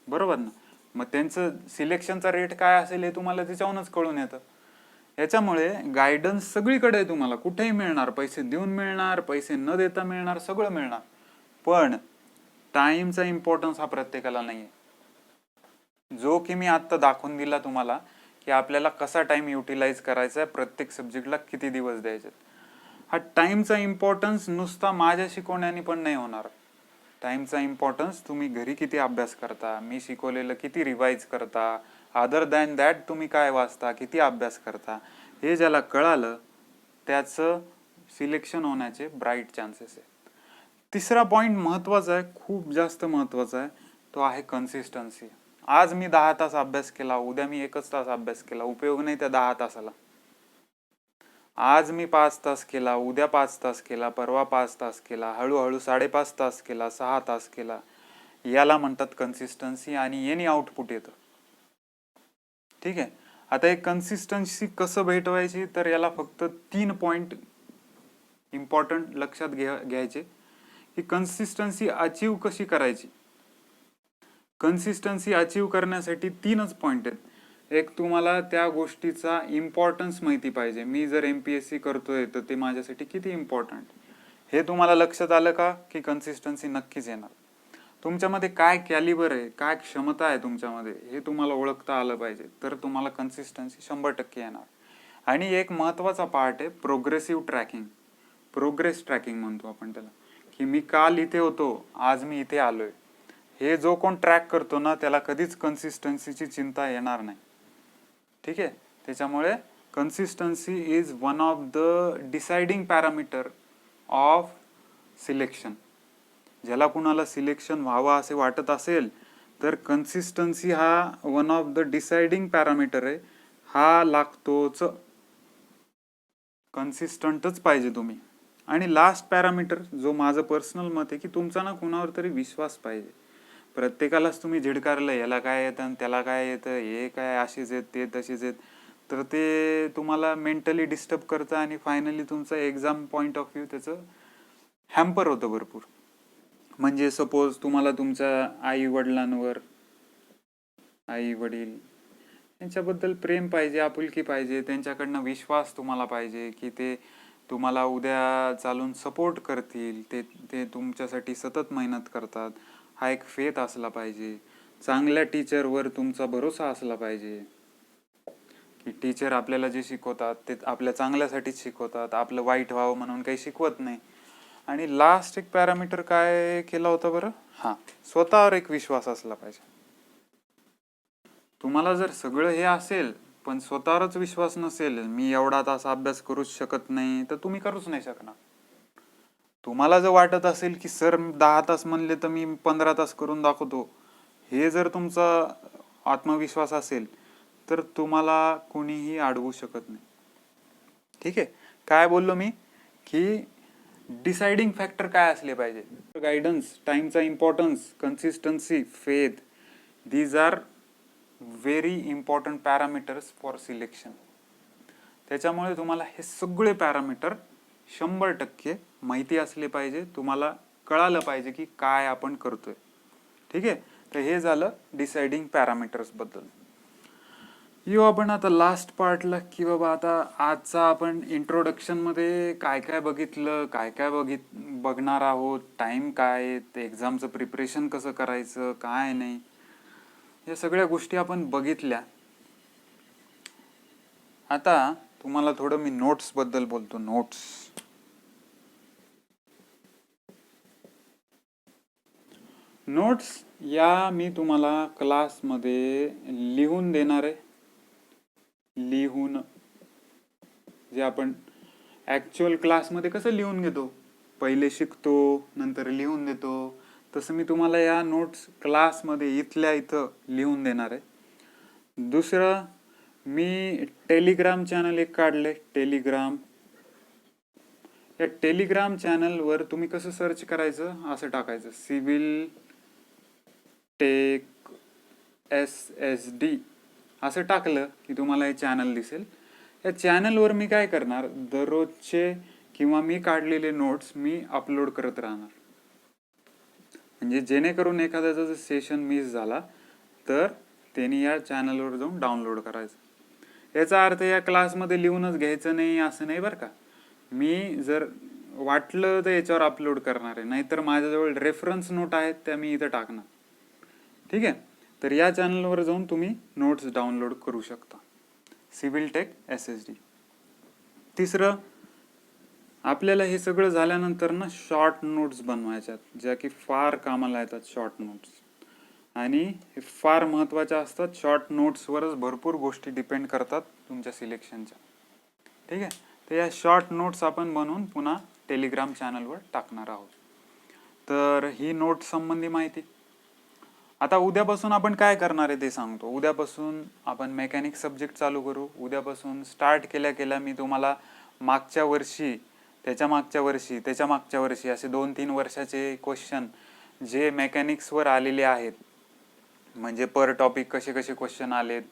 बरोबर ना. मग त्यांचं सिलेक्शनचा रेट काय असेल हे तुम्हाला त्याच्यावरूनच कळून येतं. याच्यामुळे गायडन्स सगळीकडे तुम्हाला कुठेही मिळणार, पैसे देऊन मिळणार, पैसे न देता मिळणार, सगळं मिळणार, पण टाइमचा इम्पॉर्टन्स हा प्रत्येकाला नाहीये. जो की मी आता दाखवून दिला तुम्हाला की आपल्याला कसा टाइम युटिलाइज करायचा आहे, प्रत्येक सब्जेक्टला किती दिवस द्यायचे. हा टाइमचा इम्पॉर्टन्स नुसता माझ्या शिकवण्याने पण नाही होणार. टाइमचा इम्पॉर्टन्स तुम्ही घरी किती अभ्यास करता, मी शिकवलेलं किती रिवाइज करता, अदर दॅन दॅट तुम्ही काय वाचता, किती अभ्यास करता, हे ज्याला कळालं त्याचं सिलेक्शन होण्याचे ब्राईट चान्सेस आहेत. तिसरा पॉइंट महत्वाचा आहे, खूप जास्त महत्वाचा आहे, तो आहे कन्सिस्टन्सी. आज मी 10 तास अभ्यास केला, उद्या मी 1 तास अभ्यास केला, उपयोग नाही त्या 10 तासाला. आज मी 5 तास केला, उद्या 5 तास केला, परवा 5 तास केला, हळूहळू 5.5 तास केला, 6 तास केला, याला म्हणतात कन्सिस्टन्सी, आणि याने आउटपुट येतं. ठीक आहे. आता एक कन्सिस्टन्सी कसं भेटवायची, तर याला फक्त 3 पॉइंट इम्पॉर्टंट लक्षात घ्यायचे की कन्सिस्टन्सी अचीव कशी करायची. कन्सिस्टन्सी अचीव करण्यासाठी 3च पॉइंट आहेत. एक, तुम्हाला त्या गोष्टीचा इम्पॉर्टन्स माहिती पाहिजे. मी जर MPSC करतोय तर ते माझ्यासाठी किती इम्पॉर्टंट, हे तुम्हाला लक्षात आलं का, की कन्सिस्टन्सी नक्कीच येणार. तुमच्यामध्ये काय कॅलिबर आहे, काय क्षमता आहे तुमच्यामध्ये, हे तुम्हाला ओळखता आलं पाहिजे, तर तुम्हाला कन्सिस्टन्सी 100% येणार. आणि एक महत्वाचा पार्ट आहे प्रोग्रेसिव्ह ट्रॅकिंग. प्रोग्रेस ट्रॅकिंग म्हणतो आपण त्याला, की मी काल इथे होतो, आज मी इथे आलोय. हे जो कोण ट्रॅक करतो ना, त्याला कधीच कन्सिस्टन्सीची चिंता येणार नाही. ठीक आहे. त्याच्यामुळे consistency is one of the deciding parameter of selection. ज्याला कुणाला सिलेक्शन व्हावं असे वाटत असेल तर कन्सिस्टन्सी हा one of the deciding parameter आहे. हा लागतोच, कन्सिस्टंटच पाहिजे तुम्ही. आणि लास्ट पॅरामीटर, जो माझं पर्सनल मत आहे, की तुमचा ना कुणावर तरी विश्वास पाहिजे. प्रत्येकालाच तुम्ही झिडकारलं, याला काय येतं आणि त्याला काय येतं, हे काय असेच आहेत, ते तसेच आहेत, तर ते तुम्हाला मेंटली डिस्टर्ब करतं आणि फायनली तुमचं एक्झाम पॉईंट ऑफ व्ह्यू त्याचं हॅम्पर होतं भरपूर. म्हणजे सपोज तुम्हाला तुमच्या आई वडील त्यांच्याबद्दल प्रेम पाहिजे, आपुलकी पाहिजे, त्यांच्याकडनं विश्वास तुम्हाला पाहिजे की ते तुम्हाला उद्या चालून सपोर्ट करतील, ते ते तुमच्यासाठी सतत मेहनत करतात, हा एक फेथ असला पाहिजे. चांगल्या टीचरवर तुमचा भरोसा असला पाहिजे की टीचर आपल्याला जे शिकवतात ते आपल्या चांगल्यासाठीच शिकवतात, आपलं वाईट व्हावं म्हणून काही शिकवत नाही. आणि लास्ट एक पॅरामीटर काय केला होता बरं, स्वतःवर एक विश्वास असला पाहिजे. तुम्हाला जर सगळं हे असेल पण स्वतःवरच विश्वास नसेल, मी एवढा तास अभ्यास करूच शकत नाही, तर तुम्ही करूच नाही शकणार. तुम्हाला जर वाटत असेल की सर 10 तास म्हणले तर मी 15 तास करून दाखवतो, हे जर तुमचा आत्मविश्वास असेल तर तुम्हाला कोणीही अडवू शकत नाही. ठीक आहे, काय बोललो मी की डिसाइडिंग फॅक्टर काय असले पाहिजे, गायडन्स, टाइमचा importance, consistency, faith, these are very important parameters for selection. त्याच्यामुळे तुम्हाला हे सगळे पॅरामीटर 100% माहिती असले पाहिजे, तुम्हाला कळालं पाहिजे की काय आपण करतोय. ठीक आहे, तर हे झालं डिसाइडिंग पॅरामीटर्स बद्दल. येऊ आपण आता लास्ट पार्टला की बाबा आता आजचा आपण इंट्रोडक्शन मध्ये काय काय बघितलं, काय काय बघणार आहोत, टाइम काय, एक्झामचं प्रिपरेशन कसं करायचं, काय नाही, या सगळ्या गोष्टी आपण बघितल्या. आता तुम्हाला थोडं मी नोट्स बद्दल बोलतो. नोट्स या मी तुम्हाला क्लासमध्ये लिहून देणार आहे. लिहून, जे आपण ऍक्च्युअल क्लासमध्ये कसं लिहून घेतो, पहिले शिकतो नंतर लिहून देतो, तसं मी तुम्हाला या नोट्स क्लासमध्ये इथल्या इथं लिहून देणार आहे. दुसरं, मी टेलिग्राम चॅनल एक काढले. या टेलिग्राम चॅनलवर तुम्ही कसं सर्च करायचं, असं टाकायचं सिव्हिल टेक SSD असं टाकलं की तुम्हाला हे चॅनल दिसेल. या चॅनलवर मी काय करणार, दररोजचे किंवा मी काढलेले नोट्स मी अपलोड करत राहणार. म्हणजे जेणेकरून एखाद्याचा जर सेशन मिस झाला तर त्यांनी या चॅनलवर जाऊन डाउनलोड करायचं. याचा अर्थ या क्लासमध्ये लिहूनच घ्यायचं नाही असं नाही बरं का. मी जर वाटलं तर याच्यावर अपलोड करणार आहे, नाहीतर माझ्याजवळ रेफरन्स नोट आहेत त्या मी इथं टाकणार. ठीक आहे, तर या चॅनलवर जाऊन तुम्ही नोट्स डाउनलोड करू शकता, सिव्हिल टेक SSD. तिसरं, आपल्याला हे सगळं झाल्यानंतर ना शॉर्ट नोट्स बनवायच्यात, ज्या की फार कामाला येतात. शॉर्ट नोट्स आणि हे फार महत्त्वाच्या असतात. शॉर्ट नोट्सवरच भरपूर गोष्टी डिपेंड करतात तुमच्या सिलेक्शनच्या. ठीक आहे, तर या शॉर्ट नोट्स आपण बनवून पुन्हा टेलिग्राम चॅनलवर टाकणार आहोत. तर ही नोट संबंधी माहिती. आता उद्यापासून आपण काय करणार आहे ते सांगतो. उद्यापासून आपण मेकॅनिक सब्जेक्ट चालू करू. उद्यापासून स्टार्ट केल्या मी तुम्हाला मागच्या वर्षी, त्याच्या मागच्या वर्षी असे 2-3 वर्षाचे क्वेश्चन जे मेकॅनिक्सवर आलेले आहेत, म्हणजे पर टॉपिक कसे क्वेश्चन आलेत,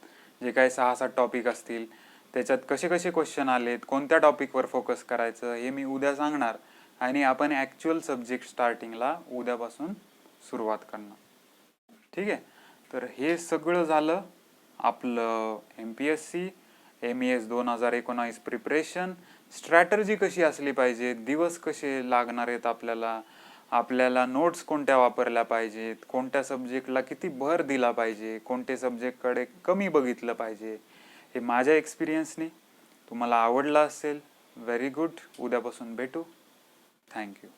जे काही 6-7 टॉपिक असतील त्याच्यात कसे क्वेश्चन आलेत, कोणत्या टॉपिकवर फोकस करायचं, हे मी उद्या सांगणार. आणि आपण ॲक्च्युअल सब्जेक्ट स्टार्टिंगला उद्यापासून सुरुवात करणार. ठीक आहे, तर हे सगळं झालं आपलं MPSC MES 2019 प्रिपरेशन. स्ट्रॅटर्जी कशी असली पाहिजे, दिवस कसे लागणार आहेत आपल्याला नोट्स कोणत्या वापरल्या पाहिजेत, कोणत्या सब्जेक्टला किती भर दिला पाहिजे, कोणत्या सब्जेक्टकडे कमी बघितलं पाहिजे, हे माझ्या एक्सपिरियन्सने तुम्हाला आवडलं असेल. Very good. उद्यापासून भेटू. थँक्यू.